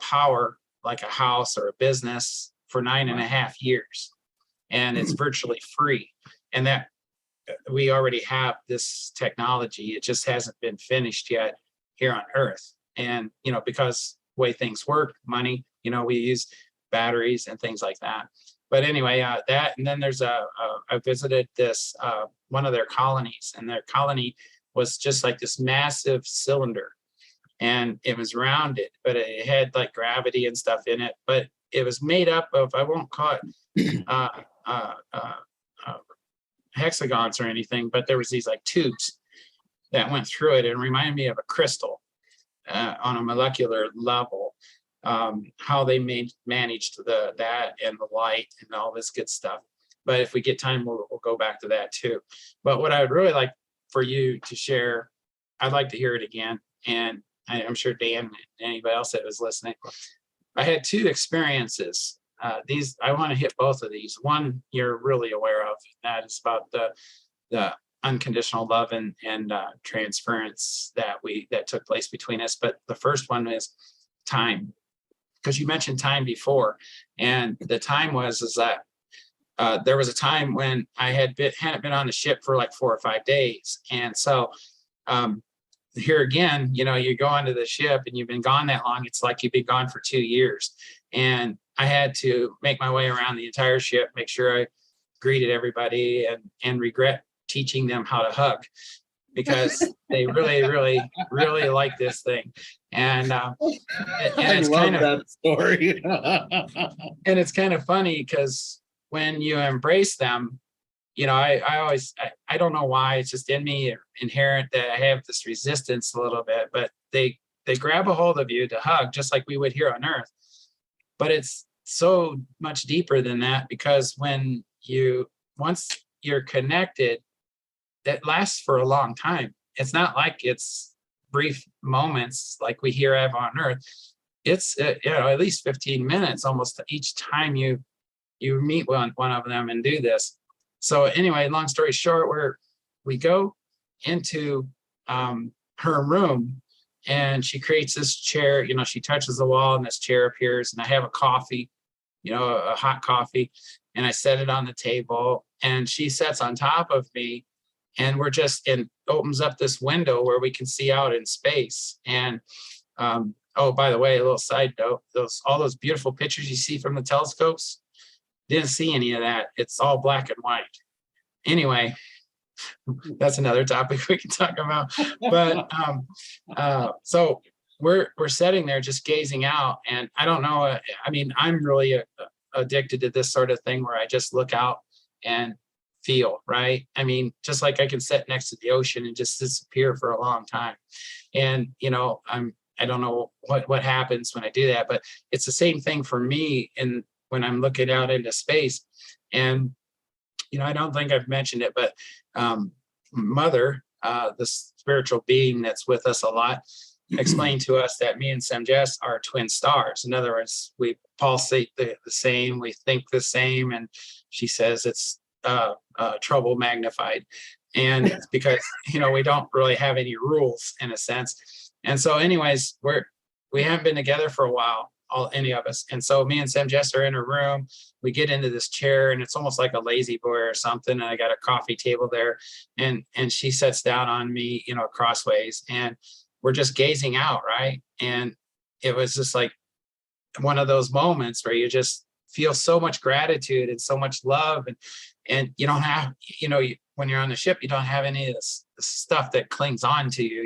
S2: power like a house or a business for 9.5 years. And it's virtually free. And that we already have this technology. It just hasn't been finished yet here on Earth. And, because the way things work, money, we use batteries and things like that. But anyway, that, and then there's I visited this, one of their colonies, and their colony was just like this massive cylinder, and it was rounded, but it had like gravity and stuff in it, but it was made up of, I won't call it hexagons or anything, but there was these like tubes that went through it and reminded me of a crystal on a molecular level. How they managed that and the light and all this good stuff. But if we get time, we'll go back to that too. But what I would really like for you to share, I'd like to hear it again. And I'm sure Dan and anybody else that was listening, I had 2 experiences. These, I want to hit both of these. One you're really aware of, that is about the unconditional love and transference that took place between us. But the first one is time, because you mentioned time before, and the time is that there was a time when I hadn't been on the ship for like 4 or 5 days, and so here again, you go onto the ship and you've been gone that long. It's like you've been gone for 2 years, and I had to make my way around the entire ship, make sure I greeted everybody, and regret teaching them how to hug, because they really, really, really like this thing. And it's kind of
S3: that story.
S2: and it's kind of funny because when you embrace them, I don't know why, it's just in me, inherent, that I have this resistance a little bit, but they grab a hold of you to hug just like we would here on Earth. But it's so much deeper than that, because once you're connected, that lasts for a long time. It's not like it's brief moments like we here have on Earth. It's at least 15 minutes almost each time you meet one of them and do this. So anyway, long story short, we go into her room, and she creates this chair. She touches the wall and this chair appears, and I have a coffee, a hot coffee, and I set it on the table, and she sits on top of me, and opens up this window where we can see out in space. And oh, by the way, a little side note, all those beautiful pictures you see from the telescopes, didn't see any of that. It's all black and white. Anyway, that's another topic we can talk about. But so we're sitting there just gazing out, and I don't know. I'm really addicted to this sort of thing where I just look out and feel, right? Just like I can sit next to the ocean and just disappear for a long time. And I don't know what happens when I do that, but it's the same thing for me when I'm looking out into space. And I don't think I've mentioned it, but Mother, the spiritual being that's with us a lot, explained to us that me and Semjase are twin stars. In other words, we pulsate the same, we think the same, and she says it's trouble magnified. And it's because we don't really have any rules in a sense. And so anyways, we haven't been together for a while, any of us. And so me and Semjase are in a room. We get into this chair, and it's almost like a lazy boy or something. And I got a coffee table there, and she sits down on me, crossways, and we're just gazing out, right? And it was just like one of those moments where you just feel so much gratitude and so much love, and you don't have, when you're on the ship, you don't have any of this stuff that clings on to you.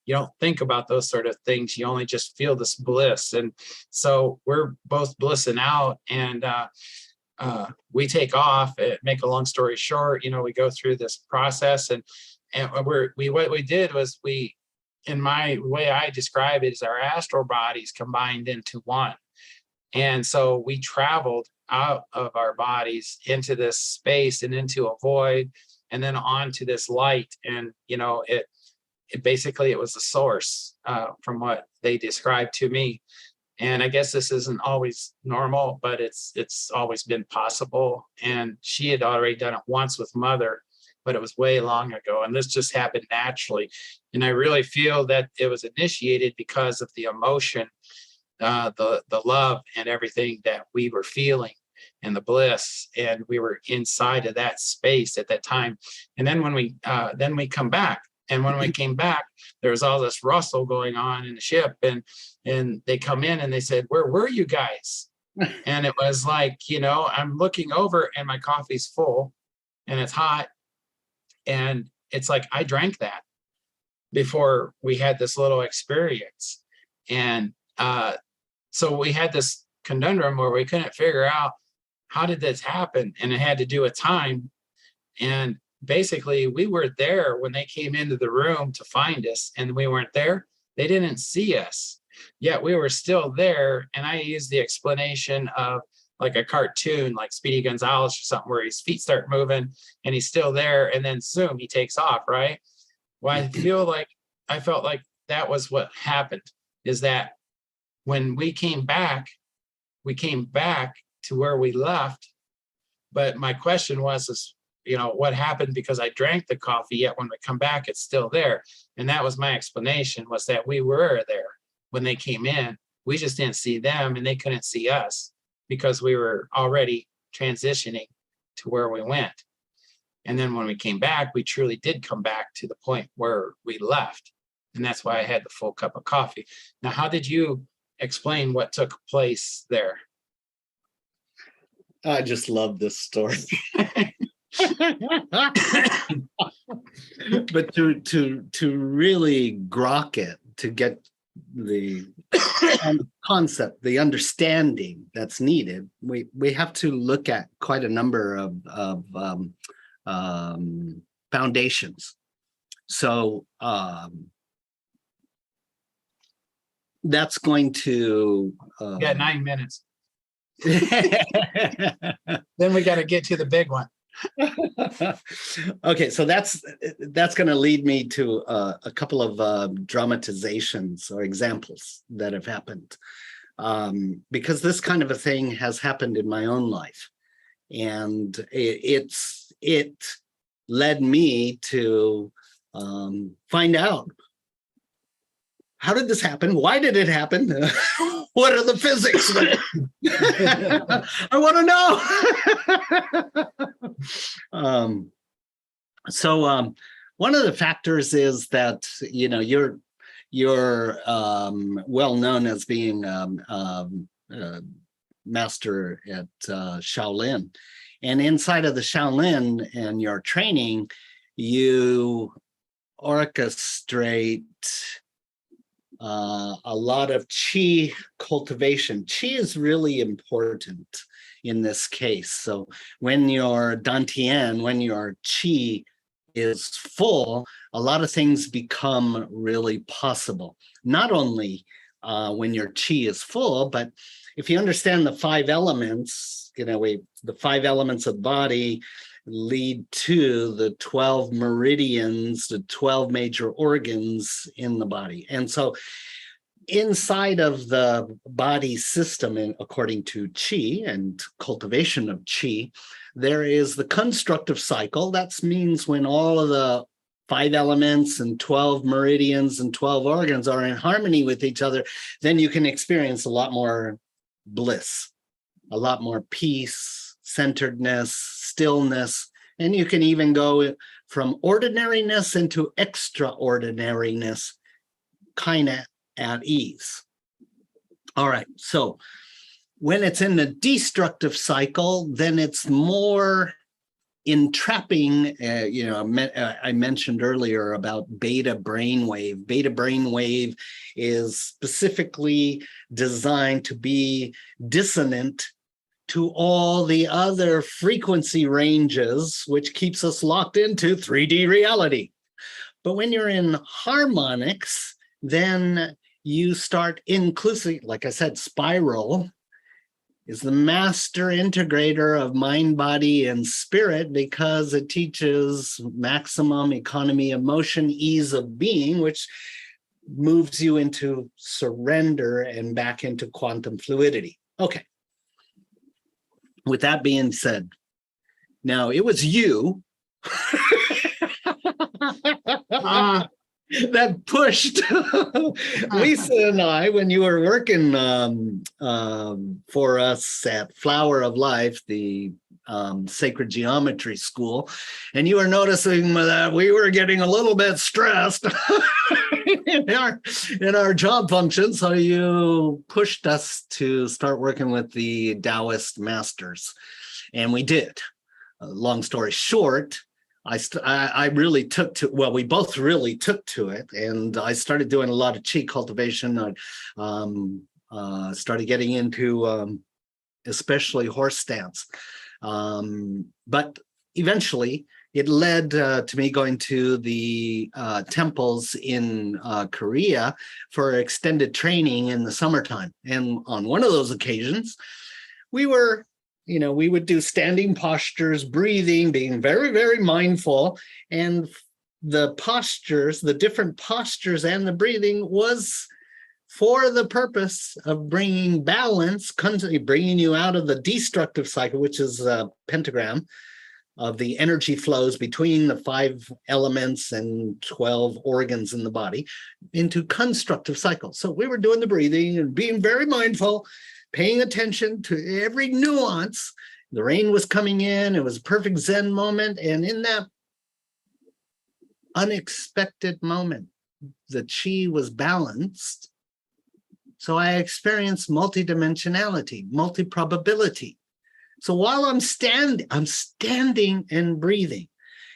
S2: You don't think about those sort of things. You only just feel this bliss. And so we're both blissing out, and we take off. Make a long story short, we go through this process, and what we did was in my way I describe it, is our astral bodies combined into one. And so we traveled out of our bodies into this space and into a void, and then onto this light. And it basically, it was the source, from what they described to me. And I guess this isn't always normal, but it's always been possible. And she had already done it once with Mother, but it was way long ago. And this just happened naturally. And I really feel that it was initiated because of the emotion, the love and everything that we were feeling and the bliss. And we were inside of that space at that time. And then when we come back, and when we came back, there was all this rustle going on in the ship, and they come in and they said, "Where were you guys?" And it was like, I'm looking over and my coffee's full and it's hot. And it's like, I drank that before we had this little experience. And so we had this conundrum where we couldn't figure out, how did this happen? And it had to do with time. And basically, we were there when they came into the room to find us, and we weren't there. They didn't see us, yet we were still there. And I used the explanation of like a cartoon, like Speedy Gonzales or something, where his feet start moving and he's still there, and then zoom, he takes off, right? Well, I felt like that was what happened, is that when we came back to where we left. But my question was, what happened, because I drank the coffee, yet when we come back, it's still there. And that was my explanation, was that we were there when they came in. We just didn't see them, and they couldn't see us because we were already transitioning to where we went. And then when we came back, we truly did come back to the point where we left. And that's why I had the full cup of coffee. Now, how did you explain what took place there?
S3: I just love this story. But to really grok it, to get the concept, the understanding that's needed, we have to look at quite a number of foundations. So that's going to
S2: You got 9 minutes. Then we got to get to the big one.
S3: Okay, so that's going to lead me to a couple of dramatizations or examples that have happened, because this kind of a thing has happened in my own life, and it led me to find out, how did this happen? Why did it happen? What are the physics? I want to know. So one of the factors is that, you're well known as being master at Shaolin, and inside of the Shaolin and your training, you orchestrate a lot of qi cultivation. Qi is really important in this case. So when your dantian, when your qi is full, a lot of things become really possible. Not only when your qi is full, but if you understand the 5 elements, the 5 elements of the body lead to the 12 meridians, the 12 major organs in the body. And so inside of the body system, and according to qi and cultivation of qi, there is the constructive cycle. That means when all of the 5 elements and 12 meridians and 12 organs are in harmony with each other, then you can experience a lot more bliss, a lot more peace, centeredness, stillness, and you can even go from ordinariness into extraordinariness, kind of at ease. All right, so when it's in the destructive cycle, then it's more entrapping. I mentioned earlier about beta brainwave. Beta brainwave is specifically designed to be dissonant to all the other frequency ranges, which keeps us locked into 3D reality. But when you're in harmonics, then you start inclusive, like I said, spiral is the master integrator of mind, body, and spirit, because it teaches maximum economy of motion, ease of being, which moves you into surrender and back into quantum fluidity. Okay. With that being said, now it was you that pushed Lisa and I when you were working for us at Flower of Life, the sacred geometry school, and you were noticing that we were getting a little bit stressed in our job function, so you pushed us to start working with the Taoist masters, and we did. Long story short, I really took to, well, we both really took to it, and I started doing a lot of chi cultivation. I started getting into especially horse stance. But eventually it led to me going to the temples in Korea for extended training in the summertime. And on one of those occasions, we were, we would do standing postures, breathing, being very, very mindful. And the postures, the different postures and the breathing was for the purpose of bringing balance, bringing you out of the destructive cycle, which is a pentagram of the energy flows between the 5 elements and 12 organs in the body, into constructive cycles. So we were doing the breathing and being very mindful, paying attention to every nuance. The rain was coming in. It was a perfect Zen moment. And in that unexpected moment, the chi was balanced. So I experienced multidimensionality, multi-probability. So while I'm standing and breathing,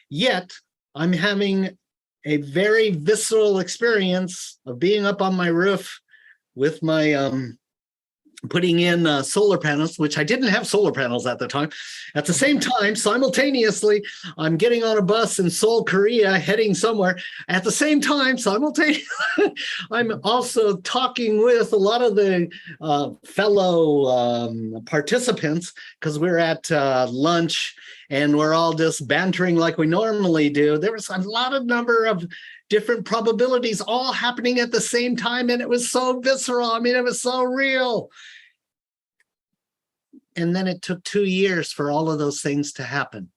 S3: yet I'm having a very visceral experience of being up on my roof with my putting in solar panels, which I didn't have solar panels at the time. At the same time, simultaneously, I'm getting on a bus in Seoul, Korea, heading somewhere. At the same time, simultaneously, I'm also talking with a lot of the fellow participants, because we're at lunch and we're all just bantering like we normally do. There was a lot of number of different probabilities all happening at the same time, and it was so visceral. I mean, it was so real. And then it took 2 years for all of those things to happen.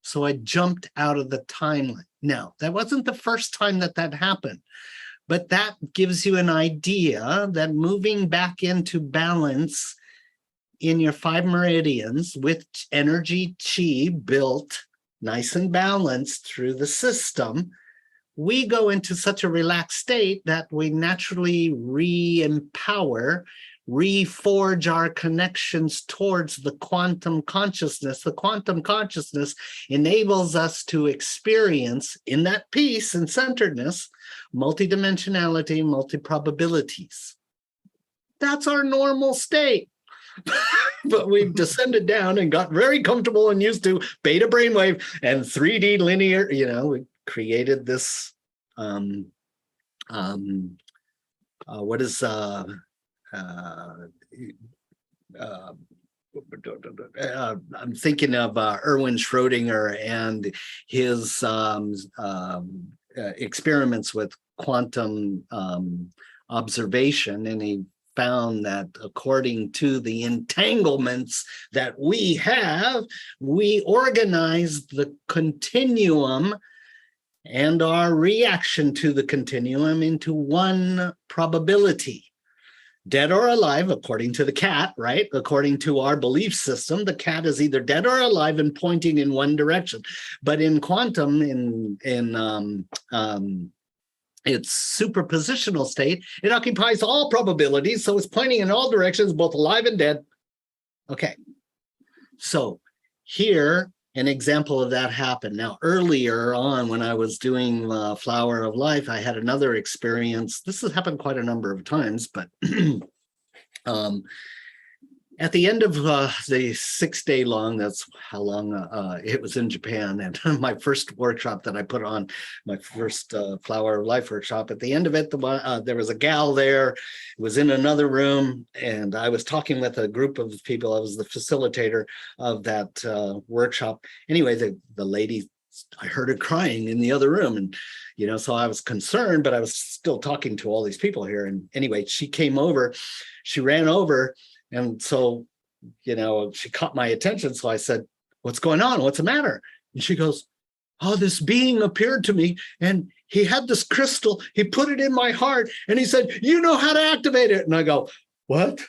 S3: So I jumped out of the timeline. Now, that wasn't the first time that happened, but that gives you an idea that moving back into balance in your 5 meridians with energy chi built nice and balanced through the system, we go into such a relaxed state that we naturally re-empower, reforge our connections towards the quantum consciousness. The quantum consciousness enables us to experience, in that peace and centeredness, multidimensionality, multi-probabilities. That's our normal state. But we've descended down and got very comfortable and used to beta brainwave and 3D linear, we created this I'm thinking of Erwin Schrödinger and his experiments with quantum observation, and he found that according to the entanglements that we have, we organize the continuum and our reaction to the continuum into one probability. Dead or alive, according to the cat, right? According to our belief system, the cat is either dead or alive and pointing in one direction. But in quantum, in its superpositional state, it occupies all probabilities, so it's pointing in all directions, both alive and dead. Okay, so here, an example of that happened. Now, earlier on, when I was doing Flower of Life, I had another experience. This has happened quite a number of times, but at the end of the 6-day long, that's how long it was in Japan, and my first workshop that I put on, my first Flower of Life workshop, at the end of it, there was a gal there. It was in another room, and I was talking with a group of people. I was the facilitator of that workshop. Anyway, the lady I heard her crying in the other room. And, so I was concerned, but I was still talking to all these people here. And anyway, she came over, she ran over. And so, she caught my attention. So I said, "What's going on? What's the matter?" And she goes, "Oh, this being appeared to me and he had this crystal. He put it in my heart and he said, 'You know how to activate it.'" And I go, "What?"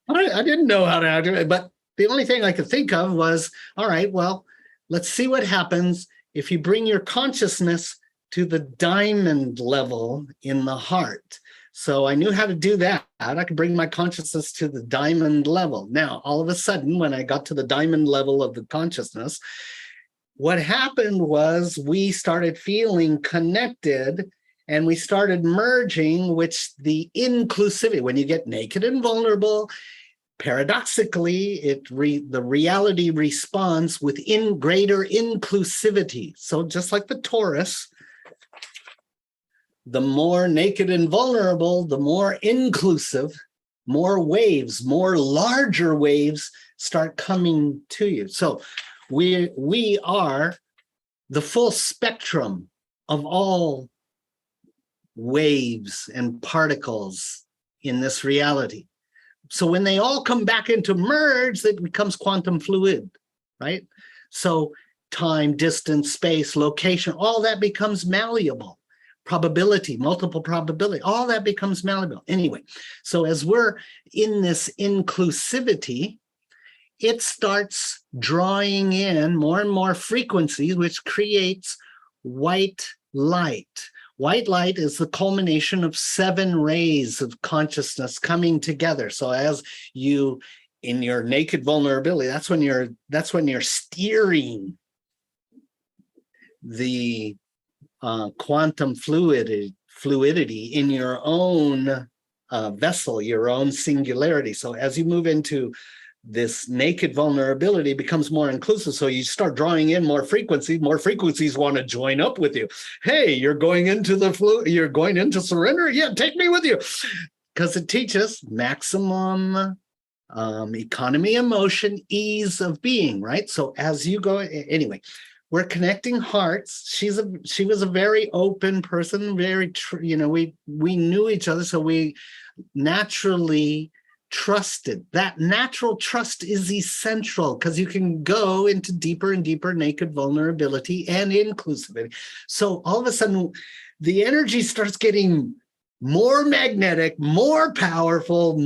S3: I didn't know how to activate it, but the only thing I could think of was, all right, well, let's see what happens if you bring your consciousness to the diamond level in the heart. So I knew how to do that. I could bring my consciousness to the diamond level. Now, all of a sudden, when I got to the diamond level of the consciousness, what happened was we started feeling connected and we started merging, which the inclusivity, when you get naked and vulnerable, paradoxically, the reality responds with greater inclusivity. So just like the torus, the more naked and vulnerable, the more inclusive, more waves, more larger waves start coming to you. So we are the full spectrum of all waves and particles in this reality. So when they all come back into merge, it becomes quantum fluid, right? So time, distance, space, location, all that becomes malleable. Probability, multiple probability, all that becomes malleable. Anyway, so as we're in this inclusivity, it starts drawing in more and more frequencies, which creates white light. White light is the culmination of 7 rays of consciousness coming together. So as you, in your naked vulnerability, that's when you're steering the quantum fluidity in your own vessel, your own singularity. So as you move into this naked vulnerability, becomes more inclusive. So you start drawing in more frequencies want to join up with you. Hey, you're going into you're going into surrender? Yeah, take me with you. Because it teaches maximum economy of motion, ease of being, right? So as you go, anyway, we're connecting hearts. She was a very open person, very, we knew each other. So we naturally trusted. That natural trust is essential because you can go into deeper and deeper naked vulnerability and inclusivity. So all of a sudden, the energy starts getting more magnetic, more powerful,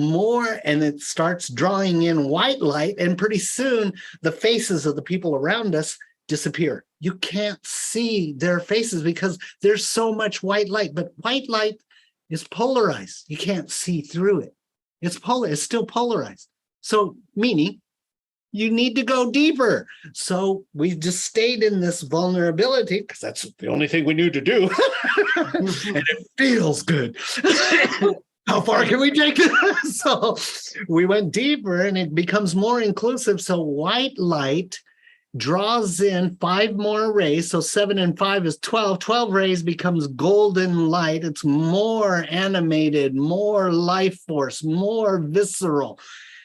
S3: and it starts drawing in white light. And pretty soon, the faces of the people around us disappear. You can't see their faces because there's so much white light. But white light is polarized. You can't see through it. It's still polarized. So meaning you need to go deeper. So we just stayed in this vulnerability because that's the only thing we knew to do. And it feels good. How far can we take it? So we went deeper and it becomes more inclusive. So white light draws in 5 more rays. So 7 and 5 is 12. 12 rays becomes golden light. It's more animated, more life force, more visceral.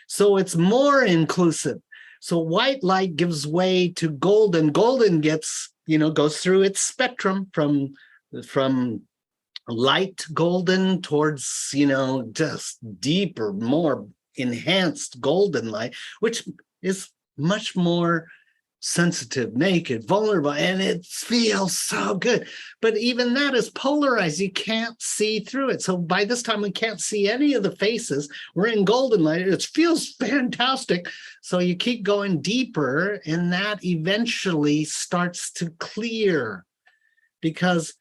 S3: So it's more inclusive. So white light gives way to golden. Golden gets, goes through its spectrum from light golden towards, just deeper, more enhanced golden light, which is much more sensitive, naked, vulnerable, and it feels so good. But even that is polarized. You can't see through it. So by this time, we can't see any of the faces. We're in golden light. It feels fantastic. So you keep going deeper, and that eventually starts to clear because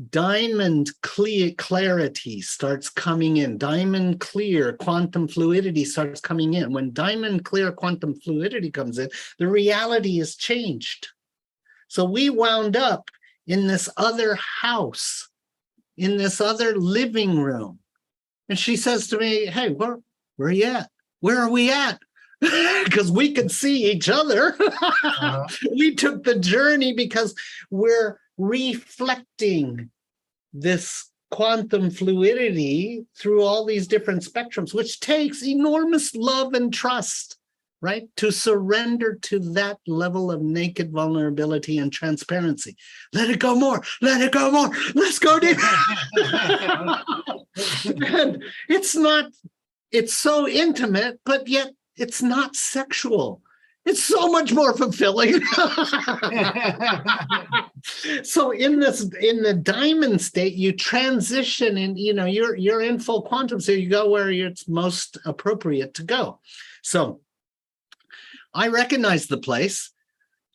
S3: diamond clarity starts coming in. Diamond clear quantum fluidity starts coming in. When diamond clear quantum fluidity comes in, the reality is changed. So we wound up in this other house, in this other living room. And she says to me, "Hey, where are you at? Where are we at?" Because we could see each other. We took the journey because we're reflecting this quantum fluidity through all these different spectrums, which takes enormous love and trust. right? To surrender to that level of naked vulnerability and transparency. Let it go more, let it go more, let's go deep. And it's so intimate, but yet it's not sexual. It's so much more fulfilling. So in the diamond state, you transition and you're in full quantum, so you go where it's most appropriate to go. So I recognize the place.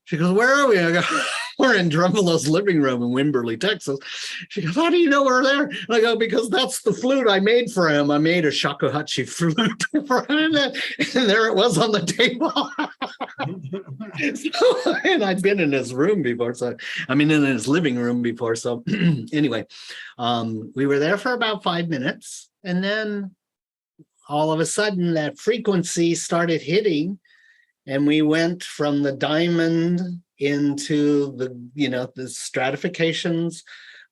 S3: She goes, "Where are we?" I go, "We're in Drumbelo's living room in Wimberley, Texas." She goes, "How do you know we're there?" And I go, "Because that's the flute I made for him. I made a shakuhachi flute for him, and there it was on the table." And I'd been in his room before, in his living room before. So anyway, we were there for about 5 minutes, and then all of a sudden that frequency started hitting. And we went from the diamond into the stratifications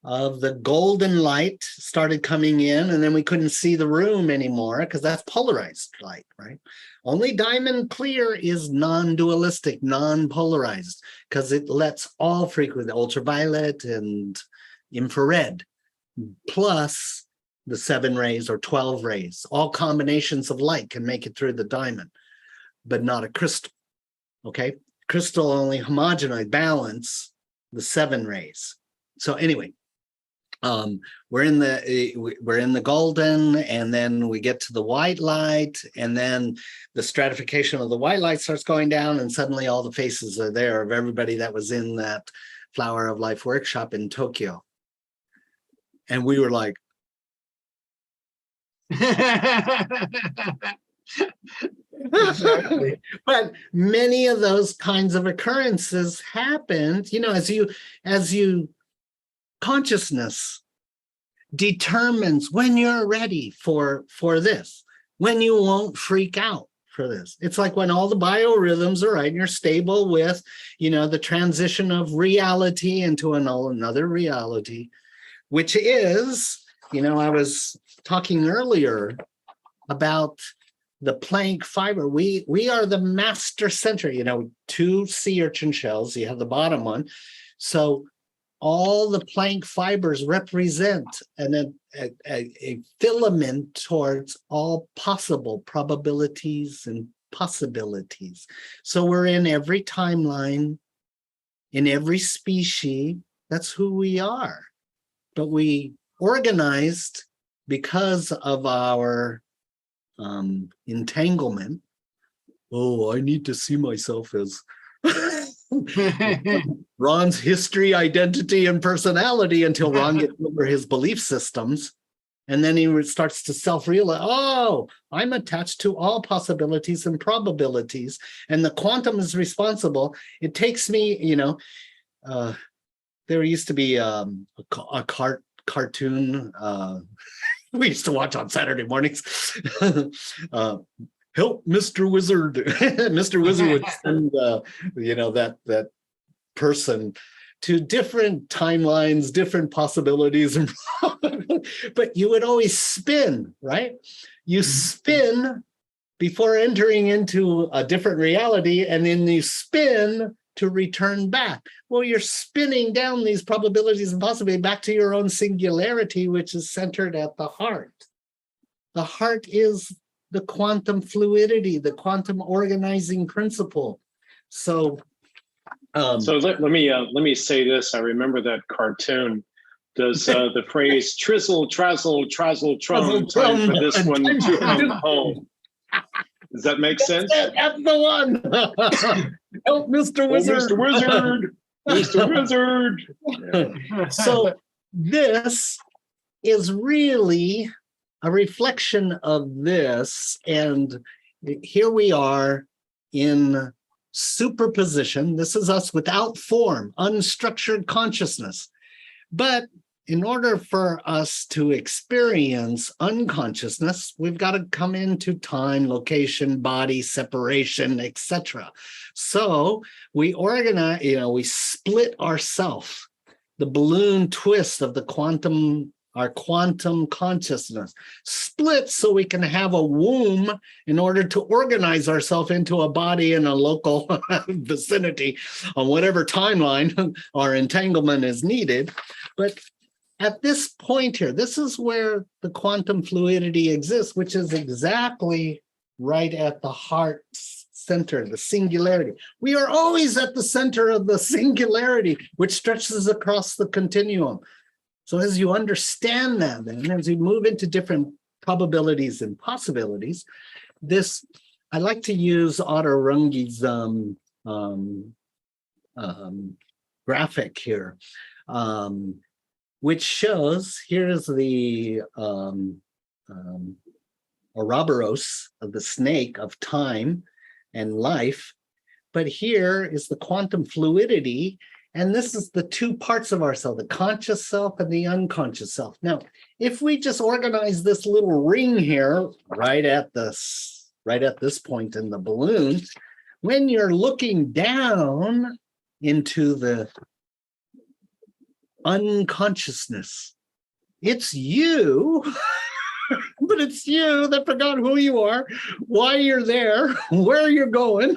S3: of the golden light started coming in, and then we couldn't see the room anymore because that's polarized light, right? Only diamond clear is non-dualistic, non-polarized, because it lets all frequency, ultraviolet and infrared, plus the 7 rays or 12 rays, all combinations of light can make it through the diamond, but not a crystal, okay? Crystal only homogenize, balance the 7 rays. So anyway, we're in the golden, and then we get to the white light, and then the stratification of the white light starts going down, and suddenly all the faces are there of everybody that was in that Flower of Life workshop in Tokyo. And we were like, exactly. But many of those kinds of occurrences happened, as you consciousness determines when you're ready for this, when you won't freak out for this. It's like when all the biorhythms are right and you're stable with, the transition of reality into another reality, which is, I was talking earlier about the Planck fiber. We are the master center, 2 sea urchin shells, you have the bottom one. So all the Planck fibers represent a filament towards all possible probabilities and possibilities. So we're in every timeline, in every species. That's who we are. But we organized because of our entanglement. Oh, I need to see myself as Ron's history, identity, and personality until Ron gets over his belief systems. And then he starts to self-realize, oh, I'm attached to all possibilities and probabilities. And the quantum is responsible. It takes me, there used to be a cartoon we used to watch on Saturday mornings. Help Mr. Wizard. Mr. Wizard would send, that person to different timelines, different possibilities. But you would always spin, right? You spin before entering into a different reality, and then you spin to return back. Well, you're spinning down these probabilities and possibilities back to your own singularity, which is centered at the heart. The heart is the quantum fluidity, the quantum organizing principle. So
S1: let me say this. I remember that cartoon. Does the phrase "trizzle, trazzle, trazzle, trum" time for this one to come home? Does that make sense?
S3: That's the one. Help Mr. Wizard.
S1: Oh, Mr. Wizard. Mr. Wizard.
S3: Yeah. So this is really a reflection of this. And here we are in superposition. This is us without form, unstructured consciousness. But in order for us to experience unconsciousness, we've got to come into time, location, body, separation, etc. So we organize, we split ourself. The balloon twist of the quantum our quantum consciousness, splits so we can have a womb in order to organize ourselves into a body in a local vicinity on whatever timeline our entanglement is needed. But at this point here, this is where the quantum fluidity exists, which is exactly right at the heart center, the singularity. We are always at the center of the singularity, which stretches across the continuum. So as you understand that, and as you move into different probabilities and possibilities, this, I like to use Otto Runge's graphic here, which shows, here's the Ouroboros of the snake of time and life, but here is the quantum fluidity, and this is the two parts of ourself, the conscious self and the unconscious self. Now, if we just organize this little ring here, right at this point in the balloon, when you're looking down into the unconsciousness, it's you, but it's you that forgot who you are, why you're there, where you're going.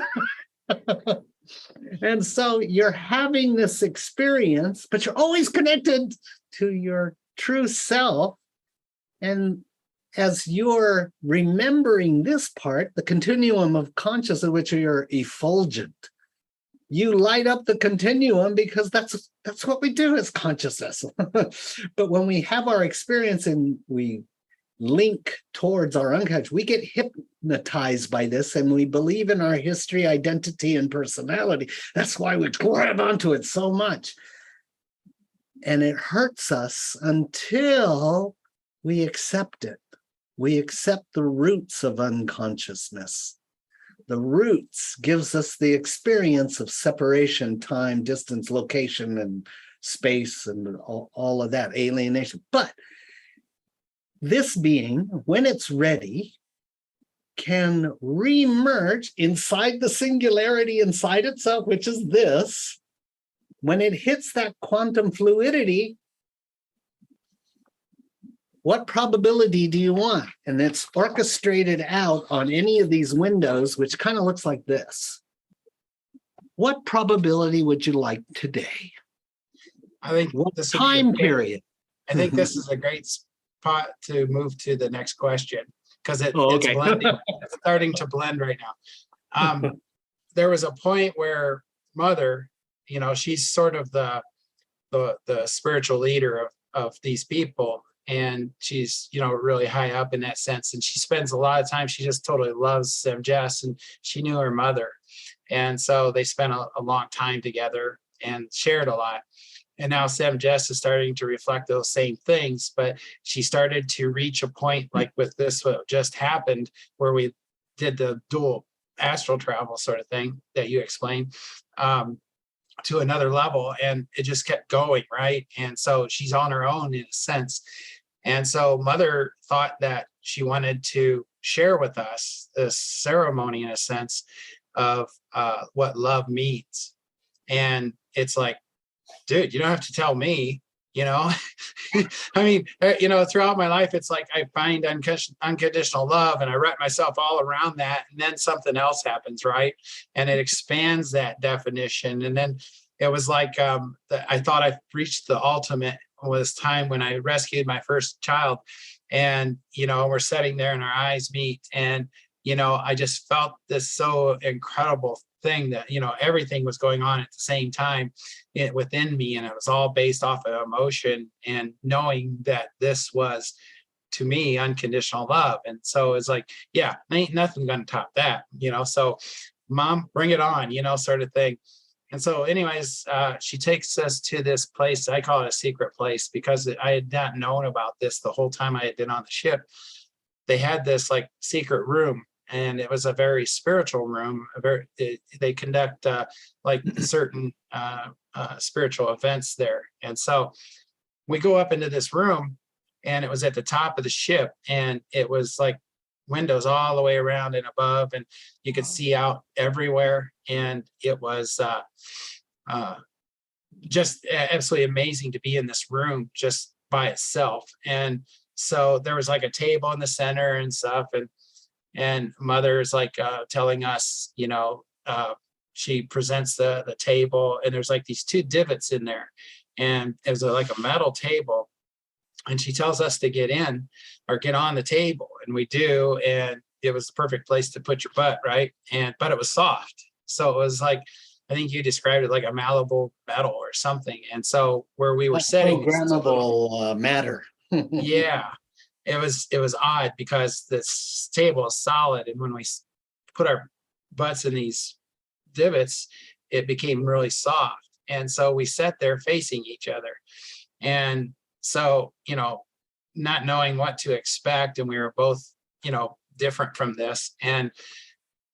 S3: And so you're having this experience, but you're always connected to your true self. And as you're remembering this part, the continuum of consciousness, which you're effulgent, you light up the continuum because that's what we do as consciousness. But when we have our experience and we link towards our unconscious, we get hypnotized by this and we believe in our history, identity, and personality. That's why we grab onto it so much. And it hurts us until we accept it. We accept the roots of unconsciousness. The roots gives us the experience of separation, time, distance, location, and space, and all of that, alienation. But this being, when it's ready, can re-emerge inside the singularity inside itself, which is this. When it hits that quantum fluidity, what probability do you want? And it's orchestrated out on any of these windows, which kind of looks like this. What probability would you like today?
S2: I think
S3: What
S2: this
S3: time period?
S2: I think this is a great spot to move to the next question because it's blending. It's starting to blend right now. There was a point where Mother, she's sort of the spiritual leader of these people, and she's really high up in that sense. And she spends a lot of time. She just totally loves Semjase, and she knew her mother, and so they spent a long time together and shared a lot. And now Semjase is starting to reflect those same things, but she started to reach a point like with this, what just happened, where we did the dual astral travel sort of thing that you explained, to another level, and it just kept going, right? And so she's on her own in a sense. And so Mother thought that she wanted to share with us this ceremony in a sense of what love means. And it's like, dude, you don't have to tell me, I mean, throughout my life, it's like I find unconditional love and I wrap myself all around that. And then something else happens, right? And it expands that definition. And then it was like, I thought I reached the ultimate was time when I rescued my first child. And, we're sitting there and our eyes meet. And, I just felt this so incredible thing that, everything was going on at the same time within me. And it was all based off of emotion and knowing that this was, to me, unconditional love. And so it's like, yeah, ain't nothing going to top that, so Mom, bring it on, sort of thing. And so anyways, she takes us to this place. I call it a secret place because I had not known about this the whole time I had been on the ship. They had this like secret room, and it was a very spiritual room. They conduct like certain spiritual events there. And so we go up into this room, and it was at the top of the ship, and it was like windows all the way around and above, and you could see out everywhere. And it was just absolutely amazing to be in this room, just by itself. And so there was like a table in the center and stuff, and mother's like telling us, she presents the table, and there's like these two divots in there, and it was like a metal table, and she tells us to get in or get on the table, and we do, and it was the perfect place to put your butt, right? But it was soft, so it was like, I think you described it like a malleable metal or something. And so where we were sitting,
S3: programmable matter.
S2: yeah, it was odd because this table is solid, and when we put our butts in these divots, it became really soft. And so we sat there facing each other, and so not knowing what to expect, and we were both different from this, and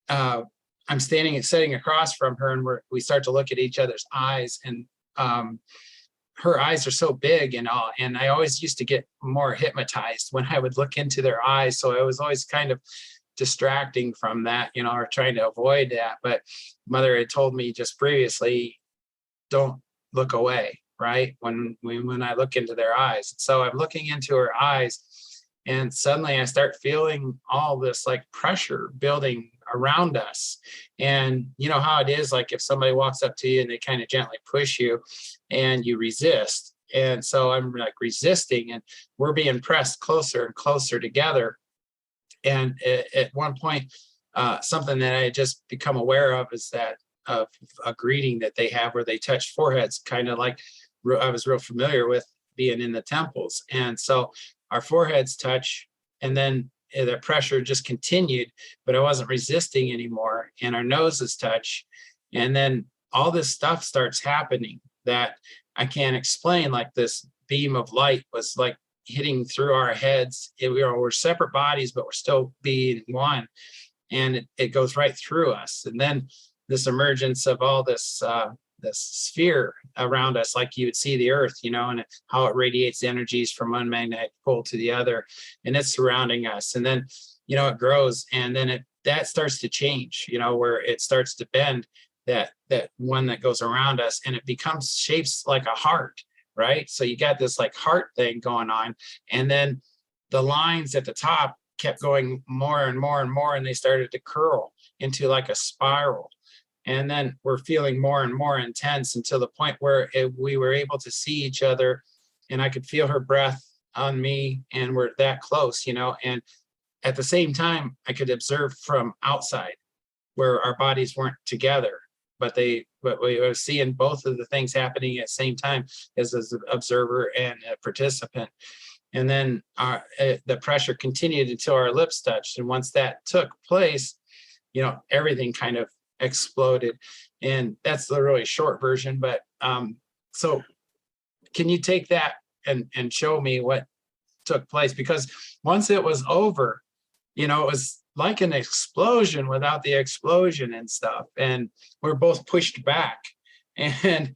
S2: I'm sitting across from her, and we start to look at each other's eyes, and her eyes are so big and all, and I always used to get more hypnotized when I would look into their eyes. So it was always kind of distracting from that, or trying to avoid that. But mother had told me just previously, don't look away, right? When I look into their eyes. So I'm looking into her eyes, and suddenly I start feeling all this like pressure building around us. And you know how it is, like if somebody walks up to you and they kind of gently push you and you resist. And so I'm like resisting, and we're being pressed closer and closer together. And at one point, something that I had just become aware of is that of a greeting that they have where they touch foreheads, kind of like I was real familiar with being in the temples. And so our foreheads touch, and then the pressure just continued, but I wasn't resisting anymore. And our noses touch. And then all this stuff starts happening that I can't explain. Like this beam of light was like hitting through our heads. We're separate bodies, but we're still being one. And it goes right through us. And then this emergence of all this sphere around us, like you would see the earth, and how it radiates energies from one magnetic pole to the other, and it's surrounding us. And then, it grows, and then that starts to change, where it starts to bend, that one that goes around us, and it becomes shapes like a heart, right? So you got this like heart thing going on, and then the lines at the top kept going more and more and more, and they started to curl into like a spiral. And then we're feeling more and more intense until the point where we were able to see each other, and I could feel her breath on me, and we're that close, and at the same time, I could observe from outside where our bodies weren't together, but we were seeing both of the things happening at the same time as an observer and a participant. And then the pressure continued until our lips touched. And once that took place, everything kind of exploded. And that's the really short version. But so can you take that and show me what took place? Because once it was over, it was like an explosion without the explosion and stuff. And we're both pushed back. And,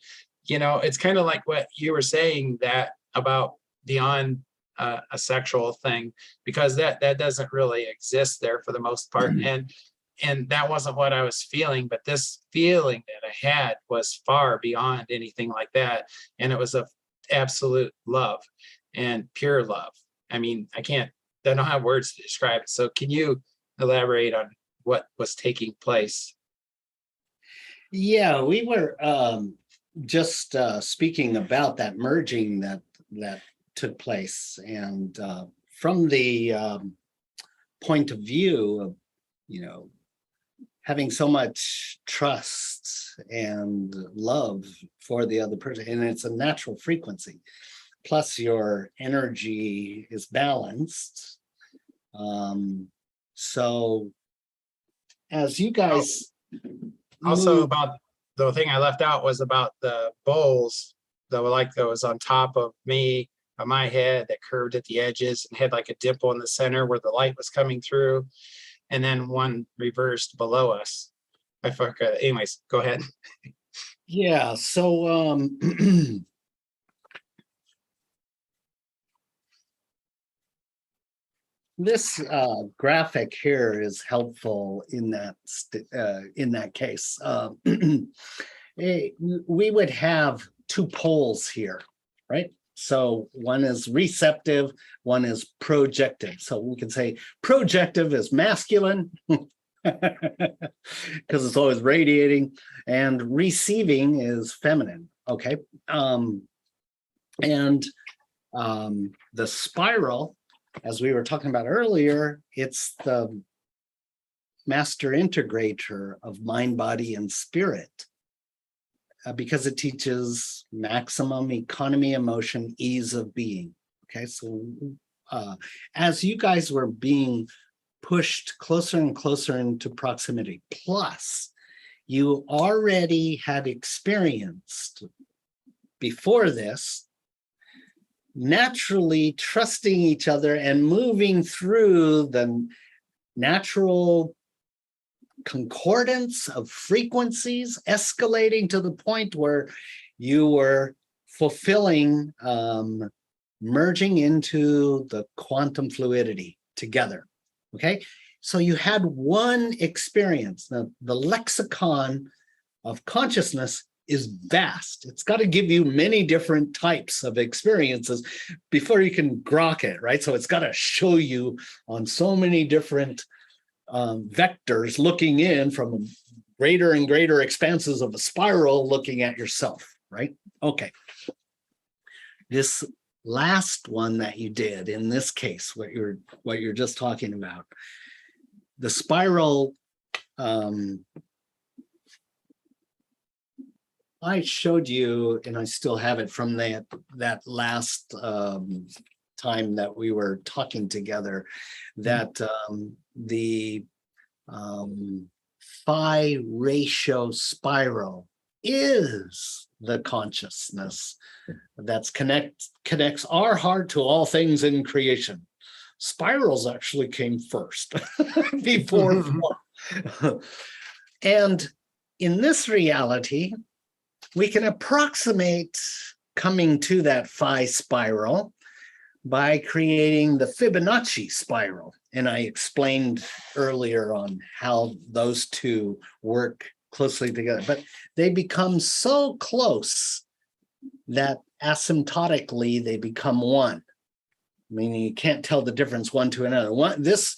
S2: it's kind of like what you were saying, that about beyond a sexual thing, because that doesn't really exist there for the most part. Mm-hmm. And that wasn't what I was feeling, but this feeling that I had was far beyond anything like that. And it was of absolute love and pure love. I mean, I don't have words to describe it. So can you elaborate on what was taking place?
S3: Yeah, we were just speaking about that merging that took place. And from the point of view of, having so much trust and love for the other person, and it's a natural frequency, plus your energy is balanced. So as you guys
S2: also about the thing I left out was about the bowls that was on top of me, on my head, that curved at the edges and had like a dimple in the center where the light was coming through, and then one reversed below us. I forgot. Anyways, go ahead.
S3: Yeah, so this graphic here is helpful in that case. We would have two poles here, right? So one is receptive, one is projective. So we can say projective is masculine because it's always radiating, and receiving is feminine. Okay. The spiral, as we were talking about earlier, it's the master integrator of mind, body, and spirit, because it teaches maximum economy of motion, ease of being. Okay, so as you guys were being pushed closer and closer into proximity, plus you already had experienced before this naturally trusting each other and moving through the natural concordance of frequencies, escalating to the point where you were fulfilling, merging into the quantum fluidity together. Okay, so you had one experience. Now, the lexicon of consciousness is vast. It's got to give you many different types of experiences before you can grok it, right? So it's got to show you on so many different vectors looking in from greater and greater expanses of a spiral looking at yourself, right? Okay. This last one that you did in this case, what you're just talking about, the spiral, I showed you, and I still have it from that last time that we were talking together, that the phi ratio spiral is the consciousness that's connects our heart to all things in creation. Spirals actually came first before form. And in this reality, we can approximate coming to that phi spiral by creating the Fibonacci spiral. And I explained earlier on how those two work closely together, but they become so close that asymptotically they become one. Meaning you can't tell the difference one to another. This,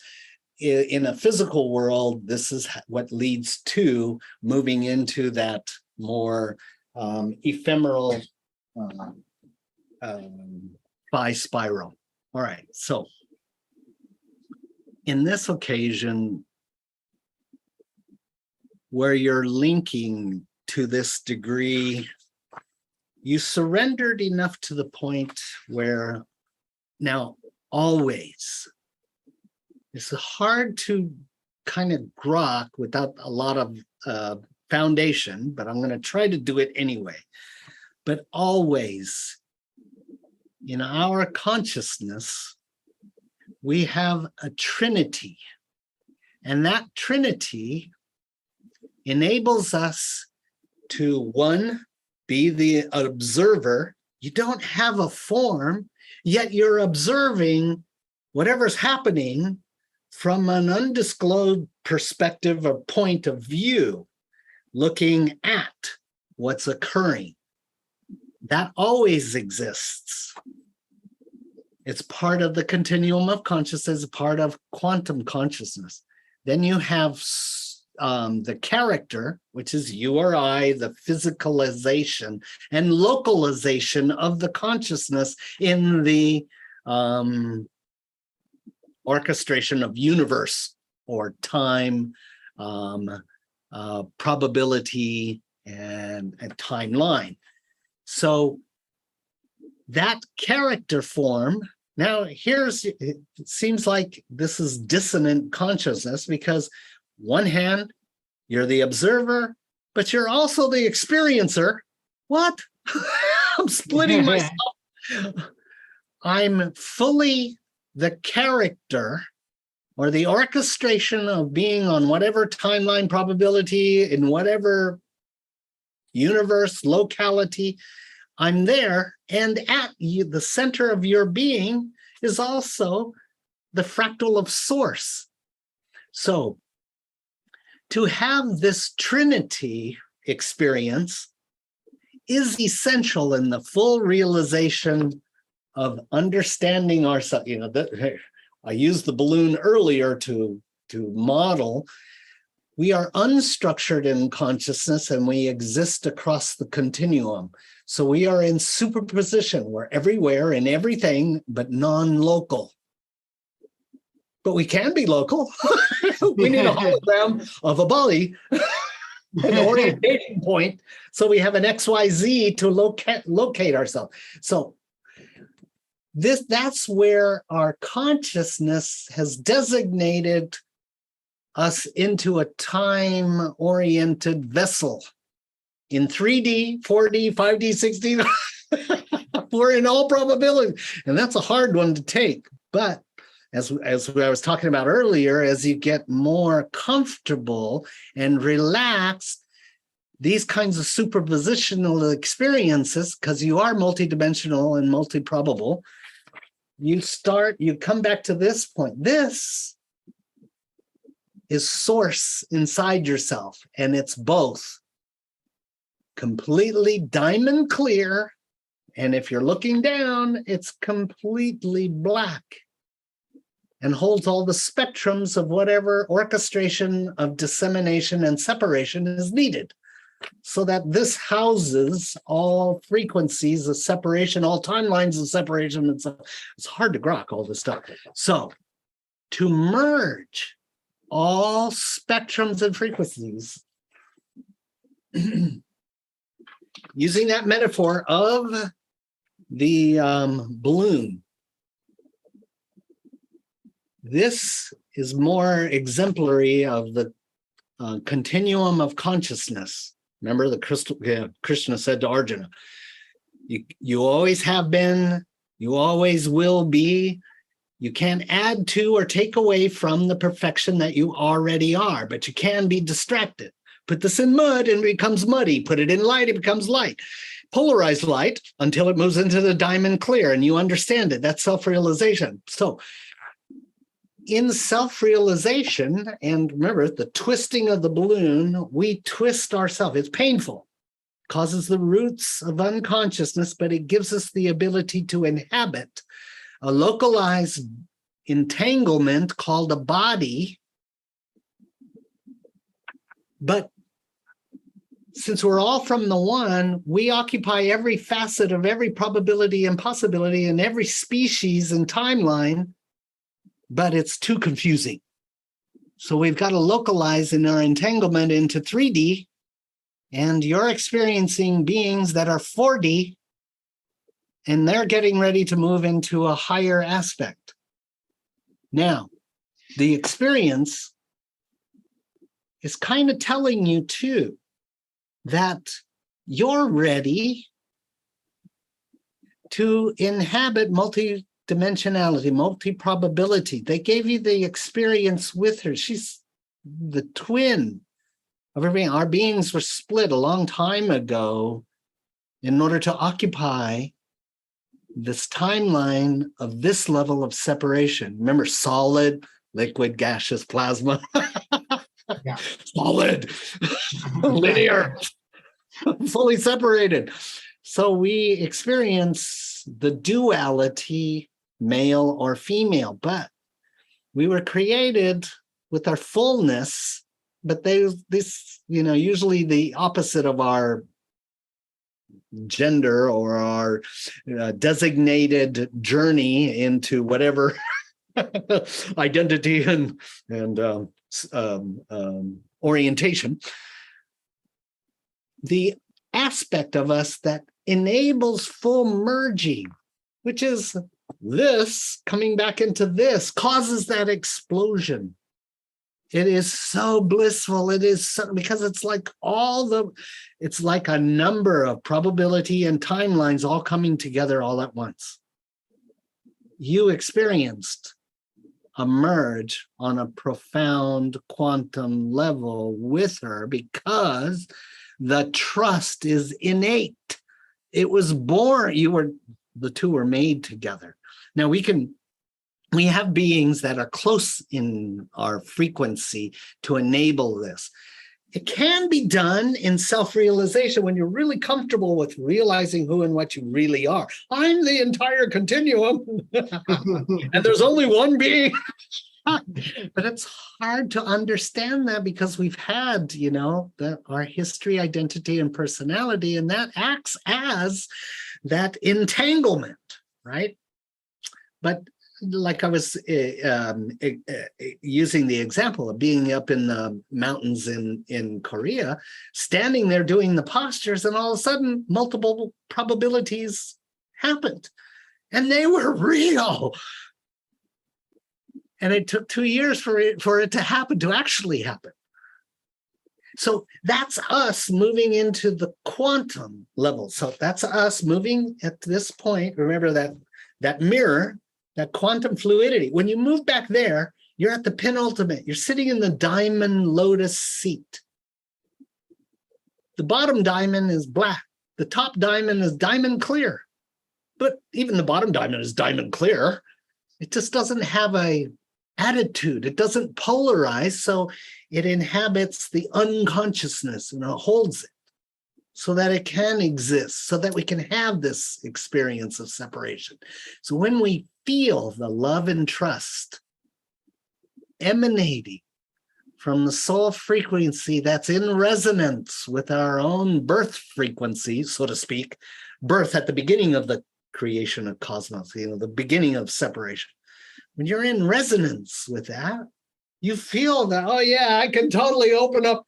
S3: in a physical world, this is what leads to moving into that more ephemeral phi spiral. All right, so in this occasion, where you're linking to this degree, you surrendered enough to the point where now always, it's hard to kind of grok without a lot of foundation, but I'm going to try to do it anyway. But always, in our consciousness, we have a trinity. And that trinity enables us to, one, be the observer. You don't have a form, yet you're observing whatever's happening from an undisclosed perspective or point of view, looking at what's occurring. That always exists. It's part of the continuum of consciousness, part of quantum consciousness. Then you have the character, which is you or I, the physicalization and localization of the consciousness in the orchestration of universe or time, probability, and timeline. So that character form, now it seems like this is dissonant consciousness, because one hand, you're the observer, but you're also the experiencer. What? I'm splitting myself. I'm fully the character or the orchestration of being on whatever timeline, probability, in whatever universe, locality, I'm there. And at you, the center of your being is also the fractal of source. So to have this trinity experience is essential in the full realization of understanding ourselves. You know, I used the balloon earlier to model. We are unstructured in consciousness and we exist across the continuum. So we are in superposition. We're everywhere in everything, but non-local. But we can be local. We need a hologram of a body, an orientation point. So we have an XYZ to locate ourselves. So that's where our consciousness has designated us into a time-oriented vessel in 3D, 4D, 5D, 6D. We're in all probability. And that's a hard one to take. But as I was talking about earlier, as you get more comfortable and relaxed, these kinds of superpositional experiences, because you are multidimensional and multi-probable, you come back to this point. This is source inside yourself, and it's both completely diamond clear, and if you're looking down, it's completely black and holds all the spectrums of whatever orchestration of dissemination and separation is needed, so that this houses all frequencies of separation, all timelines of separation. And so it's hard to grok all this stuff. So to merge all spectrums and frequencies, using that metaphor of the balloon, this is more exemplary of the continuum of consciousness. Remember, Krishna said to Arjuna, you always have been, you always will be. You can't add to or take away from the perfection that you already are, but you can be distracted. Put this in mud and it becomes muddy. Put it in light, it becomes light. Polarized light until it moves into the diamond clear and you understand it. That's self-realization. So in self-realization, and remember the twisting of the balloon, we twist ourselves. It's painful, causes the roots of unconsciousness, but it gives us the ability to inhabit a localized entanglement called a body. But since we're all from the one, we occupy every facet of every probability and possibility in every species and timeline, but it's too confusing. So we've got to localize in our entanglement into 3D, and you're experiencing beings that are 4D, and they're getting ready to move into a higher aspect. Now, the experience is kind of telling you too that you're ready to inhabit multi-dimensionality, multi-probability. They gave you the experience with her. She's the twin of everything. Our beings were split a long time ago in order to occupy this timeline of this level of separation. Remember, solid, liquid, gaseous, plasma.
S2: Yeah.
S3: Solid, linear, fully separated. So we experience the duality, male or female, but we were created with our fullness, but usually the opposite of our gender or our designated journey into whatever identity and orientation, the aspect of us that enables full merging, which is this coming back into this, causes that explosion. It is so blissful. It is so, because it's like it's like a number of probability and timelines all coming together all at once. You experienced a merge on a profound quantum level with her because the trust is innate. It was born. The two were made together. Now we have beings that are close in our frequency to enable this. it can be done in self-realization when you're really comfortable with realizing who and what you really are. I'm the entire continuum, and there's only one being. But it's hard to understand that because we've had, our history, identity, and personality, and that acts as that entanglement, right? But like I was using the example of being up in the mountains in Korea, standing there doing the postures, and all of a sudden multiple probabilities happened, and they were real. And it took 2 years for it to happen, to actually happen. So that's us moving into the quantum level. So that's us moving at this point. Remember that mirror, that quantum fluidity. When you move back there, you're at the penultimate. You're sitting in the diamond lotus seat. The bottom diamond is black. The top diamond is diamond clear. But even the bottom diamond is diamond clear. It just doesn't have a attitude. It doesn't polarize, so it inhabits the unconsciousness and it holds it so that it can exist, so that we can have this experience of separation. So when we feel the love and trust emanating from the soul frequency that's in resonance with our own birth frequency, so to speak, birth at the beginning of the creation of cosmos, the beginning of separation. When you're in resonance with that, you feel that, oh yeah, I can totally open up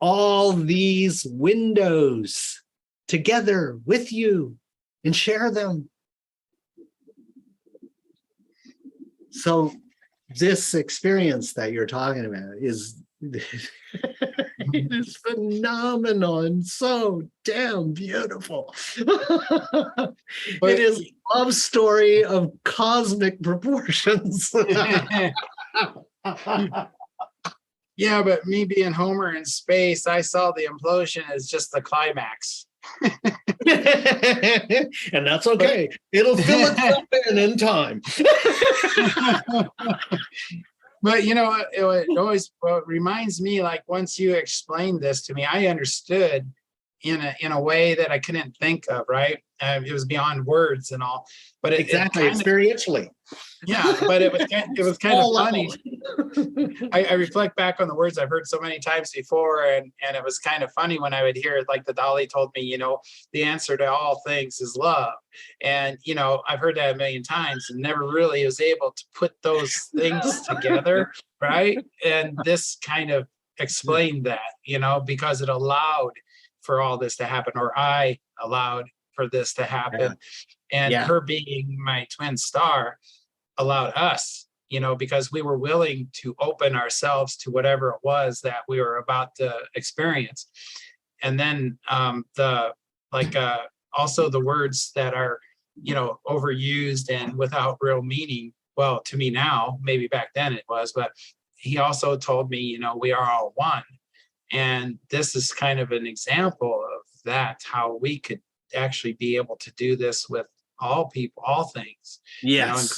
S3: all these windows together with you and share them. So this experience that you're talking about is it is phenomenal and so damn beautiful. It is a love story of cosmic proportions.
S2: Yeah, but me being Homer in space, I saw the implosion as just the climax.
S3: And that's okay. It'll fill itself in time.
S2: But it always reminds me, like, once you explained this to me, I understood in a way that I couldn't think of, right? It was beyond words and all. But
S3: exactly, experientially.
S2: Yeah, but it was kind of funny. I reflect back on the words I've heard so many times before, and it was kind of funny when I would hear it, like the Dolly told me, the answer to all things is love. And, I've heard that a million times and never really was able to put those things together, right? And this kind of explained that, because it allowed for all this to happen, or I allowed for this to happen. And her being my twin star allowed us, because we were willing to open ourselves to whatever it was that we were about to experience. And then also the words that are, overused and without real meaning. Well, to me now, maybe back then it was, but he also told me, we are all one. And this is kind of an example of that, how we could actually be able to do this with all people, all things.
S3: Yes.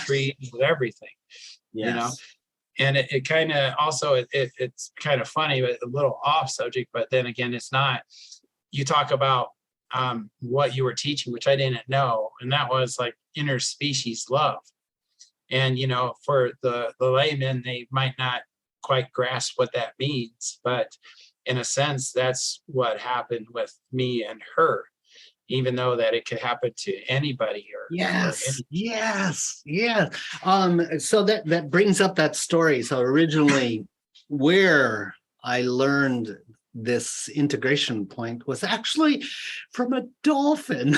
S2: Trees, with everything.
S3: Yes.
S2: And it kind of also, it's kind of funny, but a little off subject, but then again, it's not. You talk about what you were teaching, which I didn't know, and that was like interspecies love. And, for the layman, they might not quite grasp what that means, but in a sense, that's what happened with me and her, even though that it could happen to anybody. So
S3: that brings up that story. So originally, where I learned this integration point was actually from a dolphin.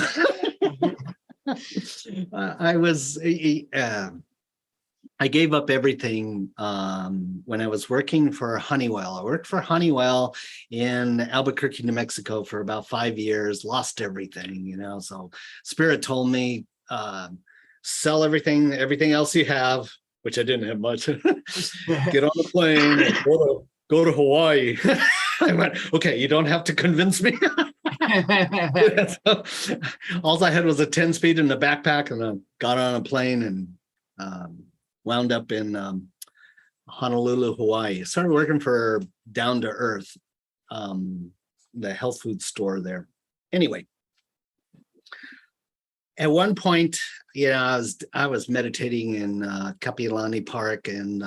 S3: I gave up everything when I was working for Honeywell. I worked for Honeywell in Albuquerque, New Mexico for about 5 years, lost everything, So Spirit told me, sell everything else you have, which I didn't have much. Get on a plane, go to Hawaii. I went, okay, you don't have to convince me. So, all I had was a 10-speed in the backpack, and I got on a plane and wound up in Honolulu, Hawaii. Started working for Down to Earth, the health food store there. Anyway, at one point, I was meditating in Kapiolani Park and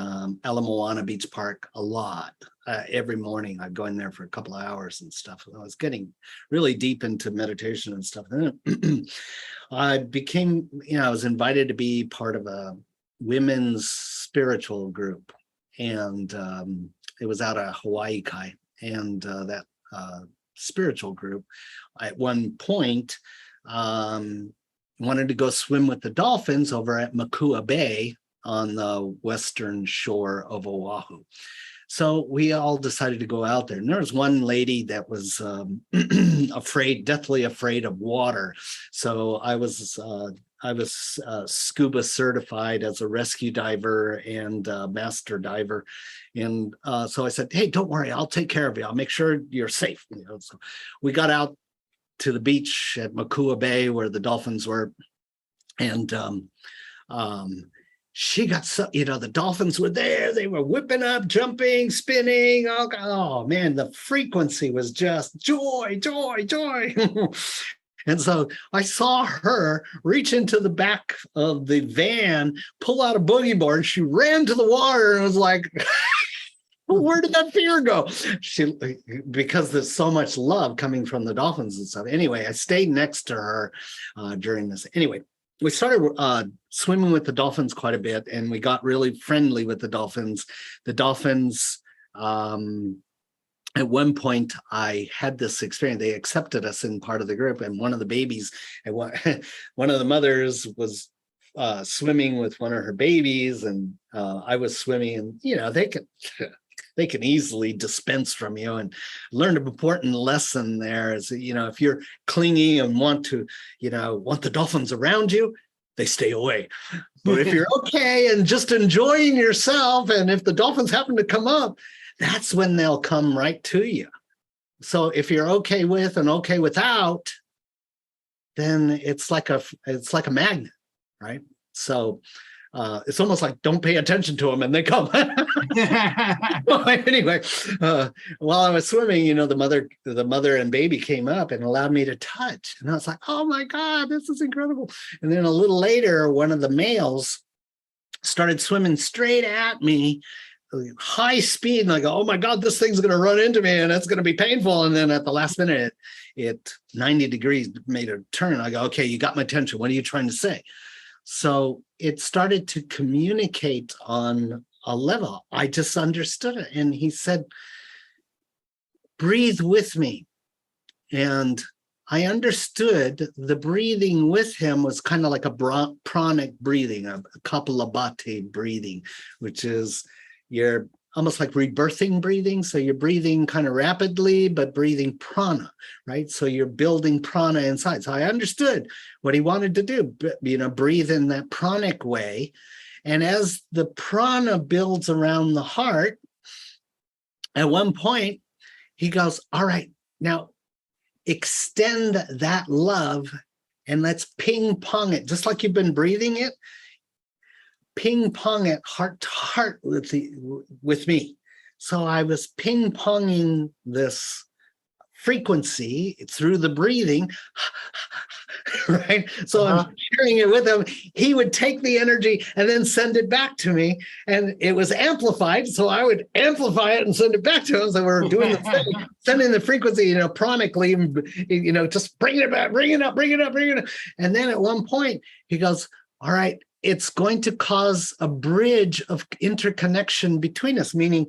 S3: Ala Moana Beach Park a lot. Every morning I'd go in there for a couple of hours and stuff. I was getting really deep into meditation and stuff. Then I became, I was invited to be part of a women's spiritual group. And it was out of Hawaii Kai. And that spiritual group at one point wanted to go swim with the dolphins over at Makua Bay on the western shore of Oahu. So we all decided to go out there. And there was one lady that was deathly afraid of water. So I was scuba certified as a rescue diver and master diver. And so I said, hey, don't worry, I'll take care of you. I'll make sure you're safe. So we got out to the beach at Makua Bay where the dolphins were. And she got so, the dolphins were there. They were whipping up, jumping, spinning. Oh man, the frequency was just joy, joy, joy. And so I saw her reach into the back of the van, pull out a boogie board. She ran to the water and was like, where did that fear go? Because there's so much love coming from the dolphins and stuff. Anyway, I stayed next to her during this. Anyway, we started swimming with the dolphins quite a bit, and we got really friendly with the dolphins. The dolphins, at one point, I had this experience. They accepted us in part of the group, and one of the babies, one of the mothers was swimming with one of her babies, and I was swimming, and they can easily dispense from you. And learned an important lesson there is, if you're clingy and want the dolphins around you, they stay away. But if you're okay and just enjoying yourself, and if the dolphins happen to come up, that's when they'll come right to you. So if you're okay with and okay without, then it's like a magnet, right? So it's almost like don't pay attention to them and they come. Anyway, while I was swimming, the mother and baby came up and allowed me to touch. And I was like, oh my God, this is incredible. And then a little later, one of the males started swimming straight at me, high speed. And I go, oh my God, this thing's going to run into me and it's going to be painful. And then at the last minute, it 90 degrees made a turn. I go, okay, you got my attention. What are you trying to say? So it started to communicate on a level. I just understood it. And he said, breathe with me. And I understood the breathing with him was kind of like a pranic breathing, a kapalabhati breathing, which is you're almost like rebirthing breathing. So you're breathing kind of rapidly, but breathing prana, right? So you're building prana inside. So I understood what he wanted to do, breathe in that pranic way. And as the prana builds around the heart, at one point, he goes, all right, now extend that love and let's ping pong it, just like you've been breathing it. Ping pong it heart to heart with me. So I was ping ponging this frequency through the breathing, right? So I'm sharing it with him. He would take the energy and then send it back to me, and it was amplified. So I would amplify it and send it back to him. So we're doing the thing, sending the frequency, chronically, just bringing it back, bring it up. And then at one point he goes, all right, it's going to cause a bridge of interconnection between us, meaning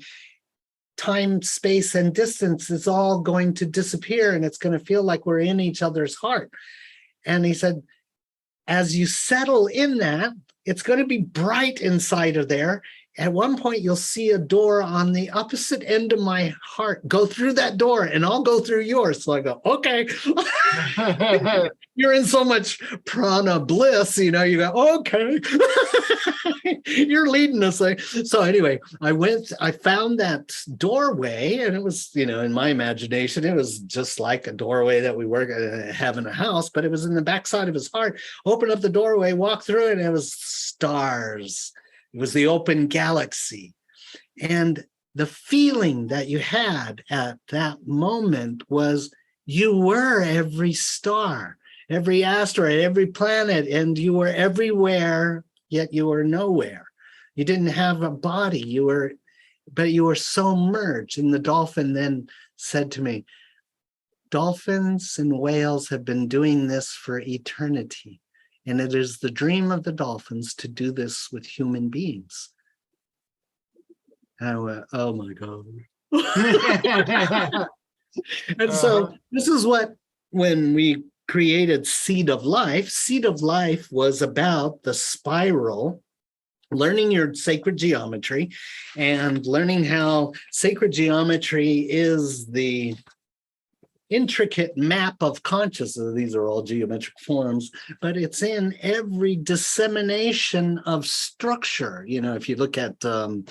S3: time, space, and distance is all going to disappear, and it's going to feel like we're in each other's heart. And he said, as you settle in that, it's going to be bright inside of there. At one point, you'll see a door on the opposite end of my heart. Go through that door, and I'll go through yours. So I go, okay. You're in so much prana bliss, you go, okay. You're leading us. So anyway, I found that doorway, and it was, in my imagination, it was just like a doorway that we have in a house, but it was in the backside of his heart. Open up the doorway, walk through it, and it was stars. It was the open galaxy. And the feeling that you had at that moment was you were every star, every asteroid, every planet, and you were everywhere, yet you were nowhere. You didn't have a body, but you were so merged. And the dolphin then said to me, dolphins and whales have been doing this for eternity. And it is the dream of the dolphins to do this with human beings. And I went, oh my God. And so this is what, when we created Seed of Life was about the spiral, learning your sacred geometry and learning how sacred geometry is the intricate map of consciousness. These are all geometric forms, but it's in every dissemination of structure. You know, if you look at Masaru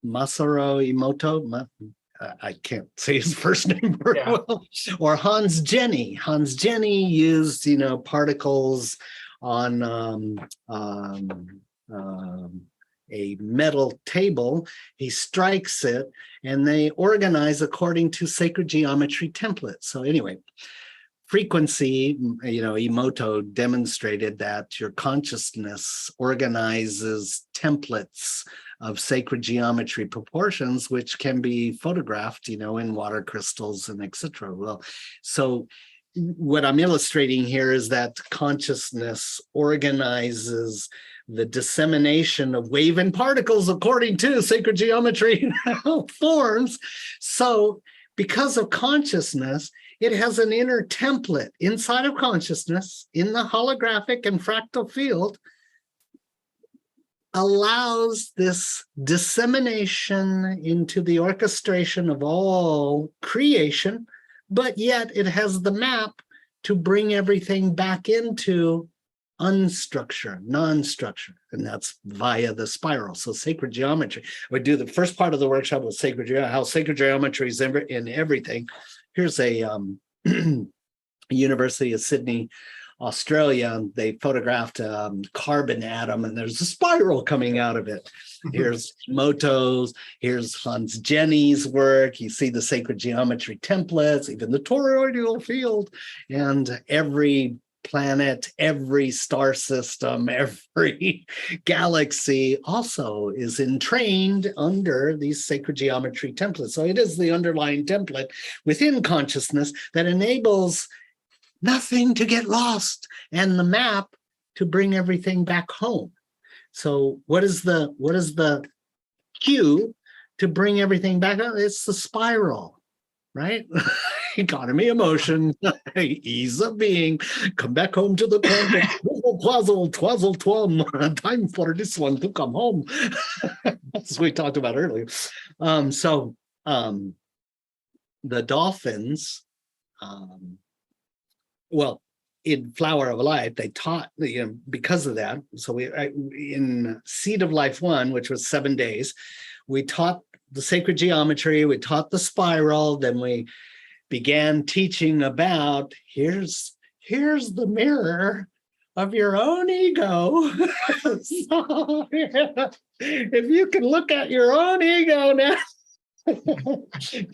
S3: Emoto, I can't say his first name very well, or Hans Jenny. Hans Jenny used, particles on a metal table. He strikes it and they organize according to sacred geometry templates. So anyway, frequency, Emoto demonstrated that your consciousness organizes templates of sacred geometry proportions, which can be photographed, in water crystals and etc. Well, so what I'm illustrating here is that consciousness organizes the dissemination of wave and particles according to sacred geometry forms. So because of consciousness, it has an inner template inside of consciousness in the holographic and fractal field, allows this dissemination into the orchestration of all creation, but yet it has the map to bring everything back into unstructured, non-structured, and that's via the spiral. So sacred geometry, we do the first part of the workshop with sacred geometry, how sacred geometry is in everything. Here's a University of Sydney, Australia. They photographed a carbon atom and there's a spiral coming out of it. Here's Moto's, here's Hans Jenny's work. You see the sacred geometry templates, even the toroidal field, and every planet, every star system, every galaxy also is entrained under these sacred geometry templates. So it is the underlying template within consciousness that enables nothing to get lost and the map to bring everything back home. So what is the cue to bring everything back home? It's the spiral, right? Economy of motion, ease of being, come back home to the twazzle twum, time for this one to come home. As we talked about earlier. The dolphins, in Flower of Life, they taught, because of that. So in Seed of Life 1, which was 7 days, we taught the sacred geometry, we taught the spiral, then we began teaching about here's the mirror of your own ego. So, if you can look at your own ego now,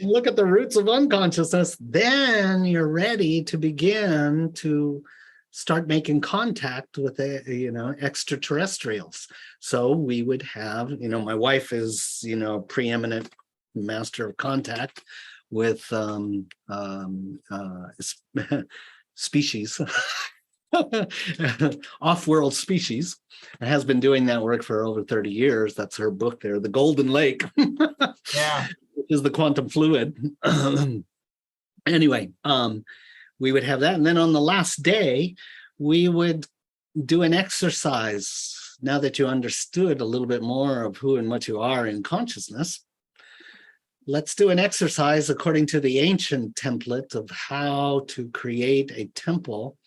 S3: look at the roots of unconsciousness, then you're ready to begin to start making contact with extraterrestrials. So we would have, my wife is, preeminent master of contact with species, off-world species, and has been doing that work for over 30 years. That's her book there, The Golden Lake.
S2: Yeah.
S3: Which is the quantum fluid. Anyway, we would have that. And then on the last day, we would do an exercise. Now that you understood a little bit more of who and what you are in consciousness, let's do an exercise according to the ancient template of how to create a temple.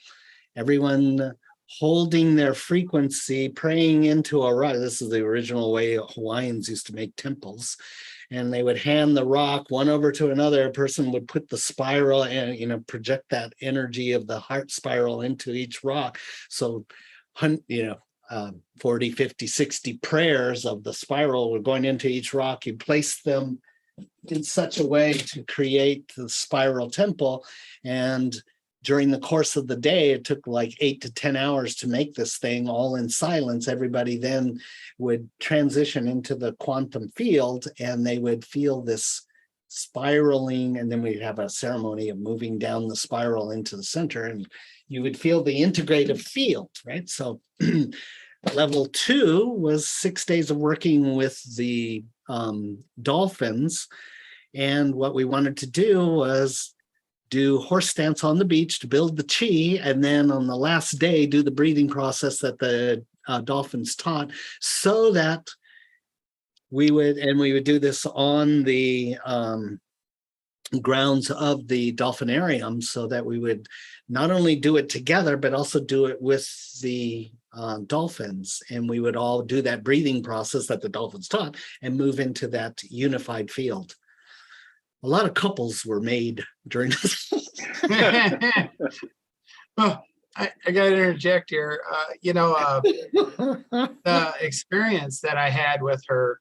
S3: Everyone holding their frequency, praying into a rock. This is the original way Hawaiians used to make temples. And they would hand the rock one over to another. A person would put the spiral and, project that energy of the heart spiral into each rock. So, 40, 50, 60 prayers of the spiral were going into each rock. You place them in such a way to create the spiral temple. And during the course of the day, it took like 8 to 10 hours to make this thing all in silence. Everybody then would transition into the quantum field and they would feel this spiraling. And then we'd have a ceremony of moving down the spiral into the center, and you would feel the integrative field, right? So level 2 was 6 days of working with the dolphins. And what we wanted to do was do horse stance on the beach to build the chi, and then on the last day do the breathing process that the dolphins taught, so that we would do this on the grounds of the dolphinarium, so that we would not only do it together but also do it with the dolphins, and we would all do that breathing process that the dolphins taught and move into that unified field. A lot of couples were made during this.
S2: Well, I got to interject here. The experience that I had with her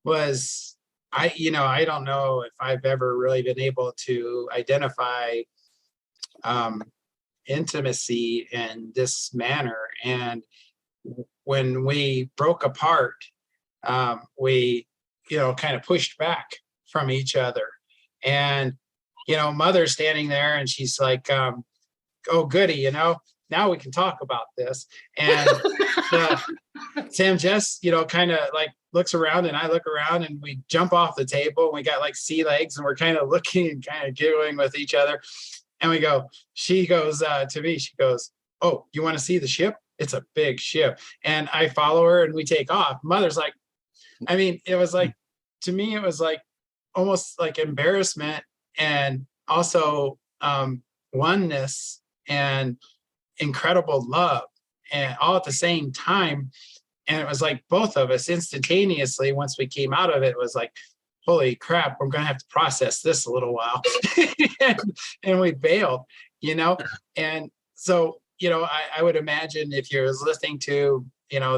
S2: was, I don't know if I've ever really been able to identify intimacy in this manner. And when we broke apart, we, kind of pushed back from each other. And, mother's standing there and she's like, oh, goody, now we can talk about this. And Semjase, kind of like looks around and I look around and we jump off the table and we got like sea legs and we're kind of looking and kind of giggling with each other. And she goes to me, she goes, oh, you want to see the ship? It's a big ship. And I follow her and we take off. Mother's like, it was like, to me, it was like almost like embarrassment and also oneness and incredible love, and all at the same time. And it was like both of us instantaneously, once we came out of it, was like, holy crap, we're going to have to process this a little while. and we bailed, And so, I would imagine if you was listening to,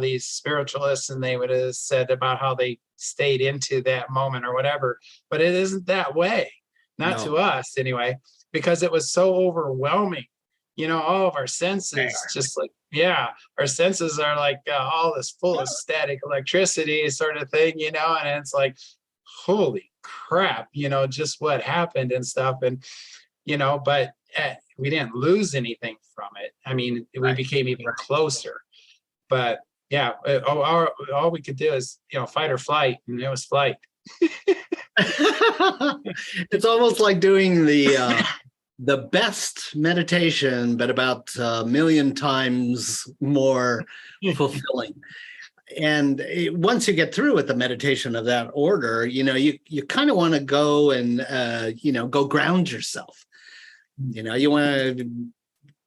S2: these spiritualists, and they would have said about how they stayed into that moment or whatever, but it isn't that way, not to us anyway, because it was so overwhelming. All of our senses just like, our senses are like all this full of static electricity sort of thing, and it's like, holy crap, just what happened and stuff. And, but we didn't lose anything from it. We became even closer, but all we could do is, fight or flight, and it was flight.
S3: It's almost like doing the best meditation, but about a million times more fulfilling. And once you get through with the meditation of that order, you kind of want to go and, go ground yourself. You want to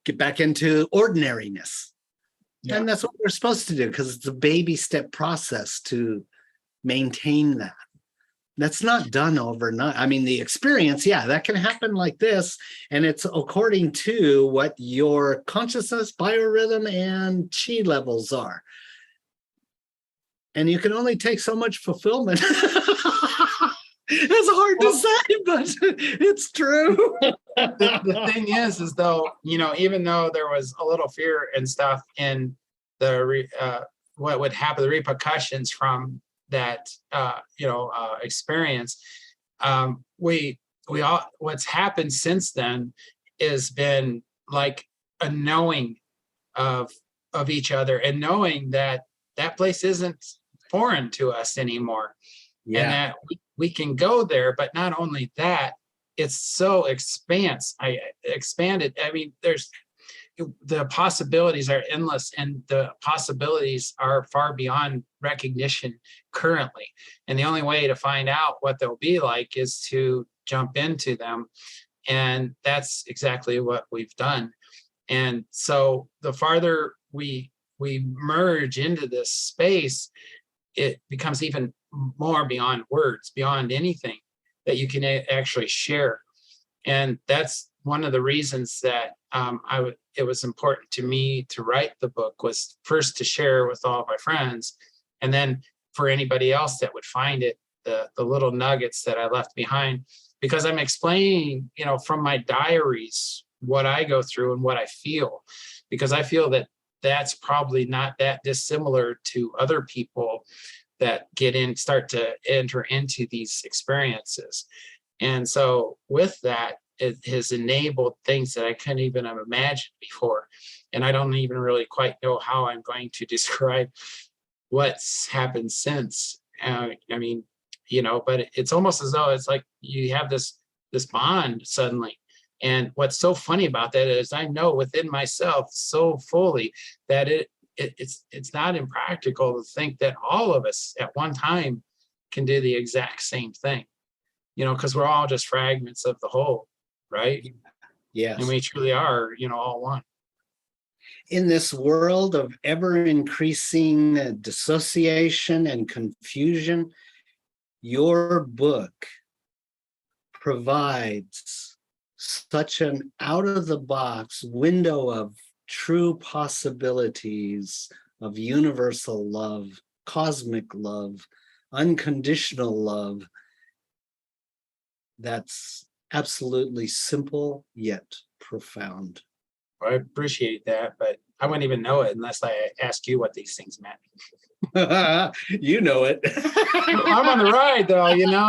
S3: get back into ordinariness. Yeah. And that's what we're supposed to do, because it's a baby step process to maintain that. That's not done overnight. The experience, that can happen like this. And it's according to what your consciousness, biorhythm, and chi levels are. And you can only take so much fulfillment. It's hard to say, but it's true.
S2: The thing is though, even though there was a little fear and stuff in the what would happen, the repercussions from that experience, we all, what's happened since then has been like a knowing of each other, and knowing that place isn't foreign to us anymore. And that we can go there. But not only that, it's so expanded. There's the possibilities are endless, and the possibilities are far beyond recognition currently. And the only way to find out what they'll be like is to jump into them. And that's exactly what we've done. And so the farther we merge into this space, it becomes even more beyond words, beyond anything that you can actually share. And that's one of the reasons that it was important to me to write the book was first to share with all of my friends, and then for anybody else that would find it, the little nuggets that I left behind, because I'm explaining, from my diaries, what I go through and what I feel, because I feel that that's probably not that dissimilar to other people that start to enter into these experiences. And so with that, it has enabled things that I couldn't even have imagined before. And I don't even really quite know how I'm going to describe what's happened since. But it's almost as though it's like you have this bond suddenly. And what's so funny about that is I know within myself so fully that it's not impractical to think that all of us at one time can do the exact same thing, because we're all just fragments of the whole, right?
S3: Yes.
S2: And we truly are, all one.
S3: In this world of ever increasing dissociation and confusion, your book provides such an out-of-the-box window of true possibilities of universal love, cosmic love, unconditional love, that's absolutely simple yet profound.
S2: I appreciate that, but I wouldn't even know it unless I ask you what these things meant.
S3: You know it.
S2: I'm on the ride, though.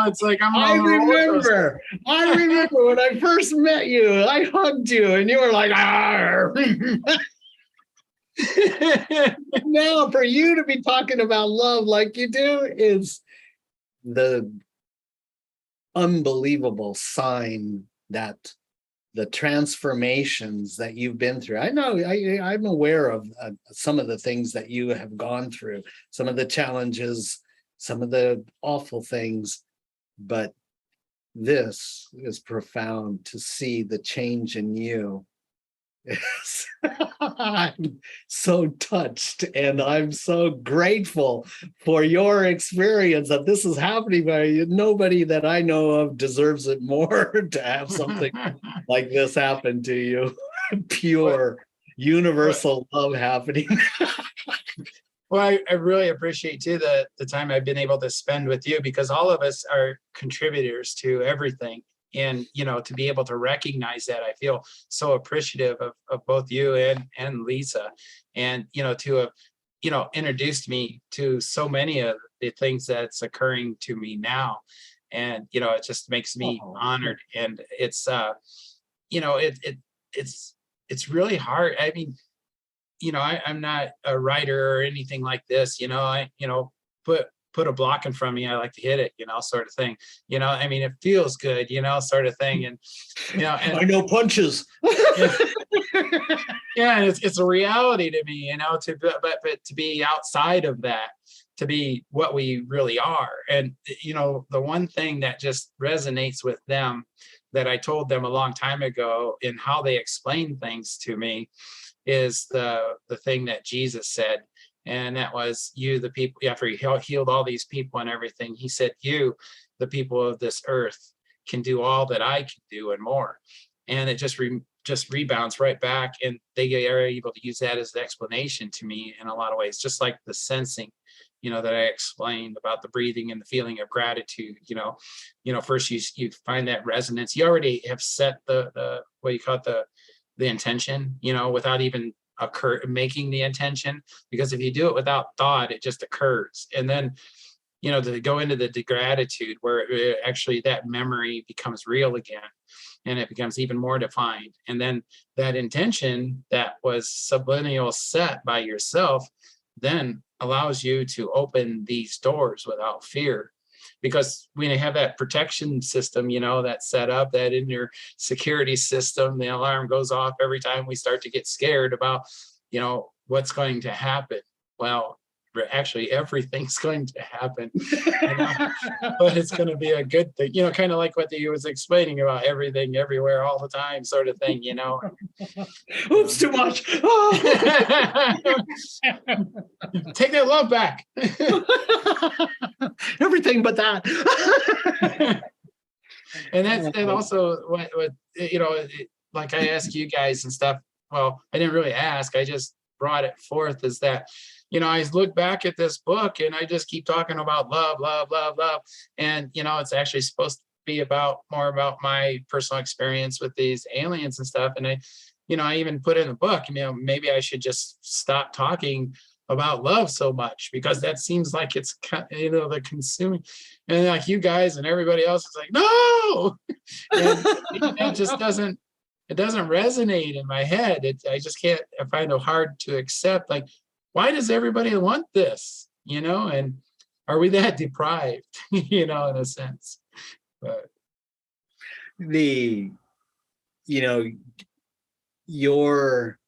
S2: It's like
S3: I remember when I first met you, I hugged you, and you were like, "Arr." Now, for you to be talking about love like you do is the unbelievable sign that the transformations that you've been through. I know I'm aware of some of the things that you have gone through, some of the challenges, some of the awful things, but this is profound to see the change in you. I'm so touched, and I'm so grateful for your experience that this is happening. Nobody that I know of deserves it more to have something like this happen to you. Pure universal love happening.
S2: Well, I really appreciate too the time I've been able to spend with you, because all of us are contributors to everything. And, to be able to recognize that, I feel so appreciative of both you and Lisa, and, to have, introduced me to so many of the things that's occurring to me now. And, it just makes me honored. And it's, it's really hard. I mean, I'm not a writer or anything like this, put a block in front of me, I like to hit it, sort of thing. It feels good, sort of thing. And, and
S3: I know punches.
S2: Yeah, and it's a reality to me, but to be outside of that, to be what we really are. And, the one thing that just resonates with them that I told them a long time ago in how they explain things to me is the thing that Jesus said. And that was, you, the people, after he healed all these people and everything, he said, you, the people of this earth, can do all that I can do and more. And it just rebounds right back. And they are able to use that as the explanation to me in a lot of ways, just like the sensing, that I explained about the breathing and the feeling of gratitude. First you find that resonance. You already have set the what you call it, the intention, without even making the intention, because if you do it without thought, it just occurs. And then to go into the gratitude, where actually that memory becomes real again, and it becomes even more defined. And then that intention that was subliminal set by yourself then allows you to open these doors without fear. Because when you have that protection system, that's set up, that in your security system, the alarm goes off every time we start to get scared about, what's going to happen. Well, actually, everything's going to happen, but it's going to be a good thing, kind of like what you was explaining about everything, everywhere, all the time, sort of thing,
S3: Oops, too much.
S2: Take that love back.
S3: Everything but that.
S2: And that's, and also what like I ask you guys and stuff, well, I didn't really ask, I just brought it forth, is that, I look back at this book and I just keep talking about love, love, love, love. And, it's actually supposed to be more about my personal experience with these aliens and stuff. And I even put in the book, maybe I should just stop talking about love so much, because that seems like it's, the consuming, and like you guys and everybody else is like, no, and it just doesn't resonate in my head. I just can't, I find it hard to accept, like, why does everybody want this, and are we that deprived, in a sense? But
S3: you're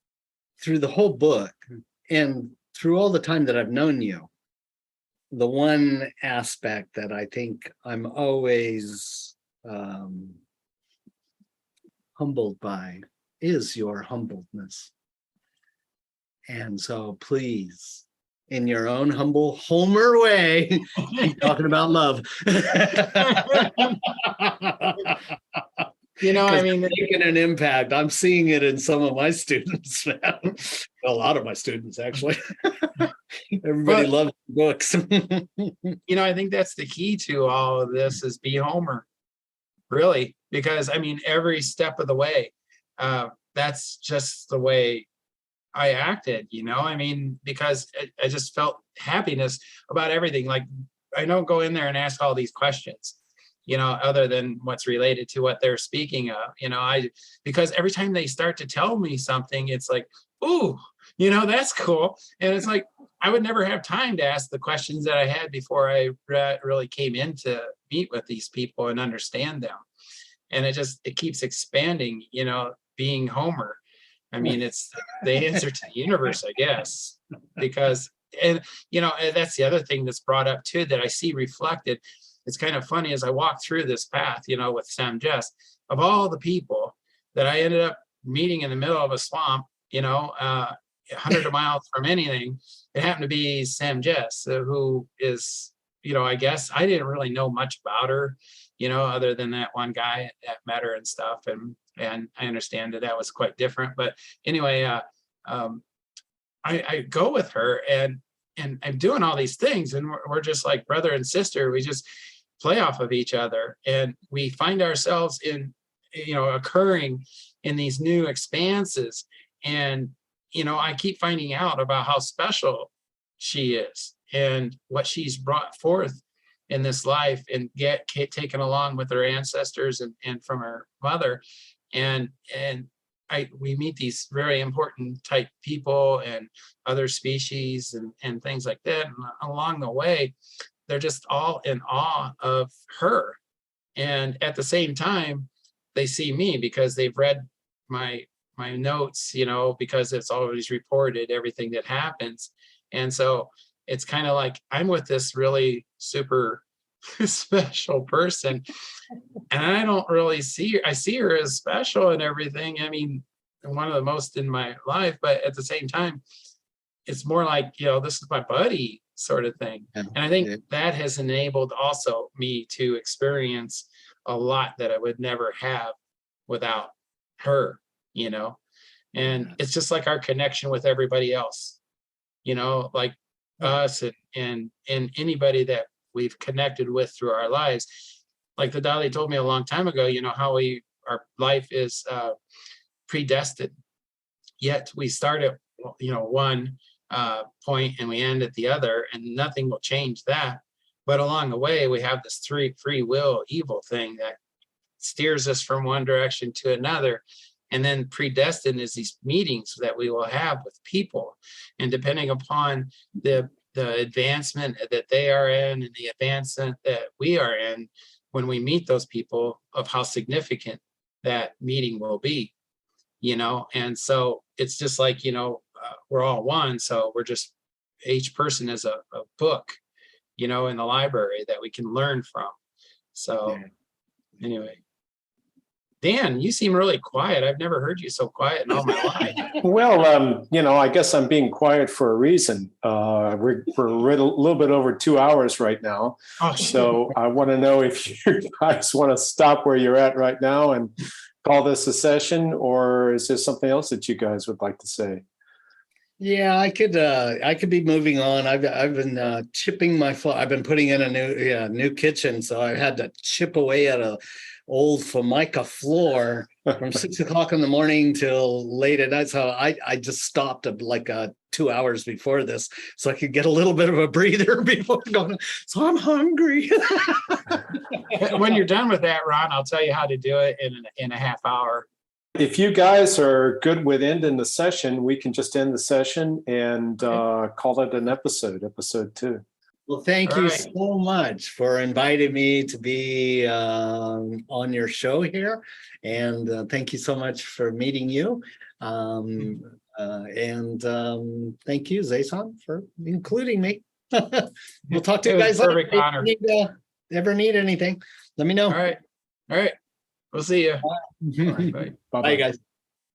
S3: through the whole book and through all the time that I've known you, the one aspect that I think I'm always humbled by is your humbleness. And so please, in your own humble Homer way, keep talking about love. Making an impact. I'm seeing it in some of my students now. A lot of my students, actually. Everybody loves books.
S2: I think that's the key to all of this, is be Homer, really, because every step of the way, that's just the way I acted, because I just felt happiness about everything. Like, I don't go in there and ask all these questions, other than what's related to what they're speaking of, because every time they start to tell me something, it's like, ooh, that's cool. And it's like, I would never have time to ask the questions that I had before I really came in to meet with these people and understand them. And it keeps expanding, being Homer. It's the answer to the universe, I guess, because, and that's the other thing that's brought up too, that I see reflected. It's kind of funny, as I walk through this path, with Semjase, of all the people that I ended up meeting in the middle of a swamp, 100 miles from anything, it happened to be Semjase, who is, I guess I didn't really know much about her, other than that one guy that met her and stuff. And I understand that was quite different. But anyway, I go with her and I'm doing all these things, and we're just like brother and sister. We just play off of each other, and we find ourselves in, occurring in these new expanses. And, I keep finding out about how special she is and what she's brought forth in this life, and get taken along with her ancestors and from her mother. And we meet these very important type people and other species and things like that. And along the way, they're just all in awe of her. And at the same time, they see me because they've read my notes, because it's always reported, everything that happens. And so it's kind of like I'm with this really super special person, and I don't really see her. I see her as special and everything. One of the most in my life, but at the same time, it's more like, this is my buddy sort of thing. And I think that has enabled also me to experience a lot that I would never have without her, and it's just like our connection with everybody else, like us and anybody that we've connected with through our lives. Like the Dalai told me a long time ago, how our life is predestined, yet we start at one point and we end at the other, and nothing will change that. But along the way, we have this free will evil thing that steers us from one direction to another. And then predestined is these meetings that we will have with people, and depending upon the advancement that they are in and the advancement that we are in, when we meet those people, of how significant that meeting will be, and so it's just like, we're all one. So we're just, each person is a book, in the library that we can learn from. So anyway, Dan, you seem really quiet. I've never heard you so quiet in all my life.
S1: Well, I guess I'm being quiet for a reason. We're a little bit over 2 hours right now.
S2: Oh,
S1: so I want to know if you guys want to stop where you're at right now and
S4: call this a session, or is there something else that you guys would like to say?
S3: Yeah, I could be moving on. I've been chipping my floor. I've been putting in a new kitchen, so I had to chip away at a old Formica floor from 6 o'clock in the morning till late at night. So I just stopped at like 2 hours before this, so I could get a little bit of a breather before going. So I'm hungry.
S2: When you're done with that, Ron, I'll tell you how to do it in a half hour.
S4: If you guys are good with ending the session, we can just end the session and call it an episode 2.
S3: Well, thank
S2: All
S3: you
S2: right.
S3: so much for inviting me to be on your show here. And thank you so much for meeting you. And thank you, Zaysan, for including me. We'll talk to you guys later.
S2: Perfect honor.
S3: If you ever need anything, let me know.
S2: All right. We'll see you.
S3: Bye.
S2: Bye.
S3: Bye, guys.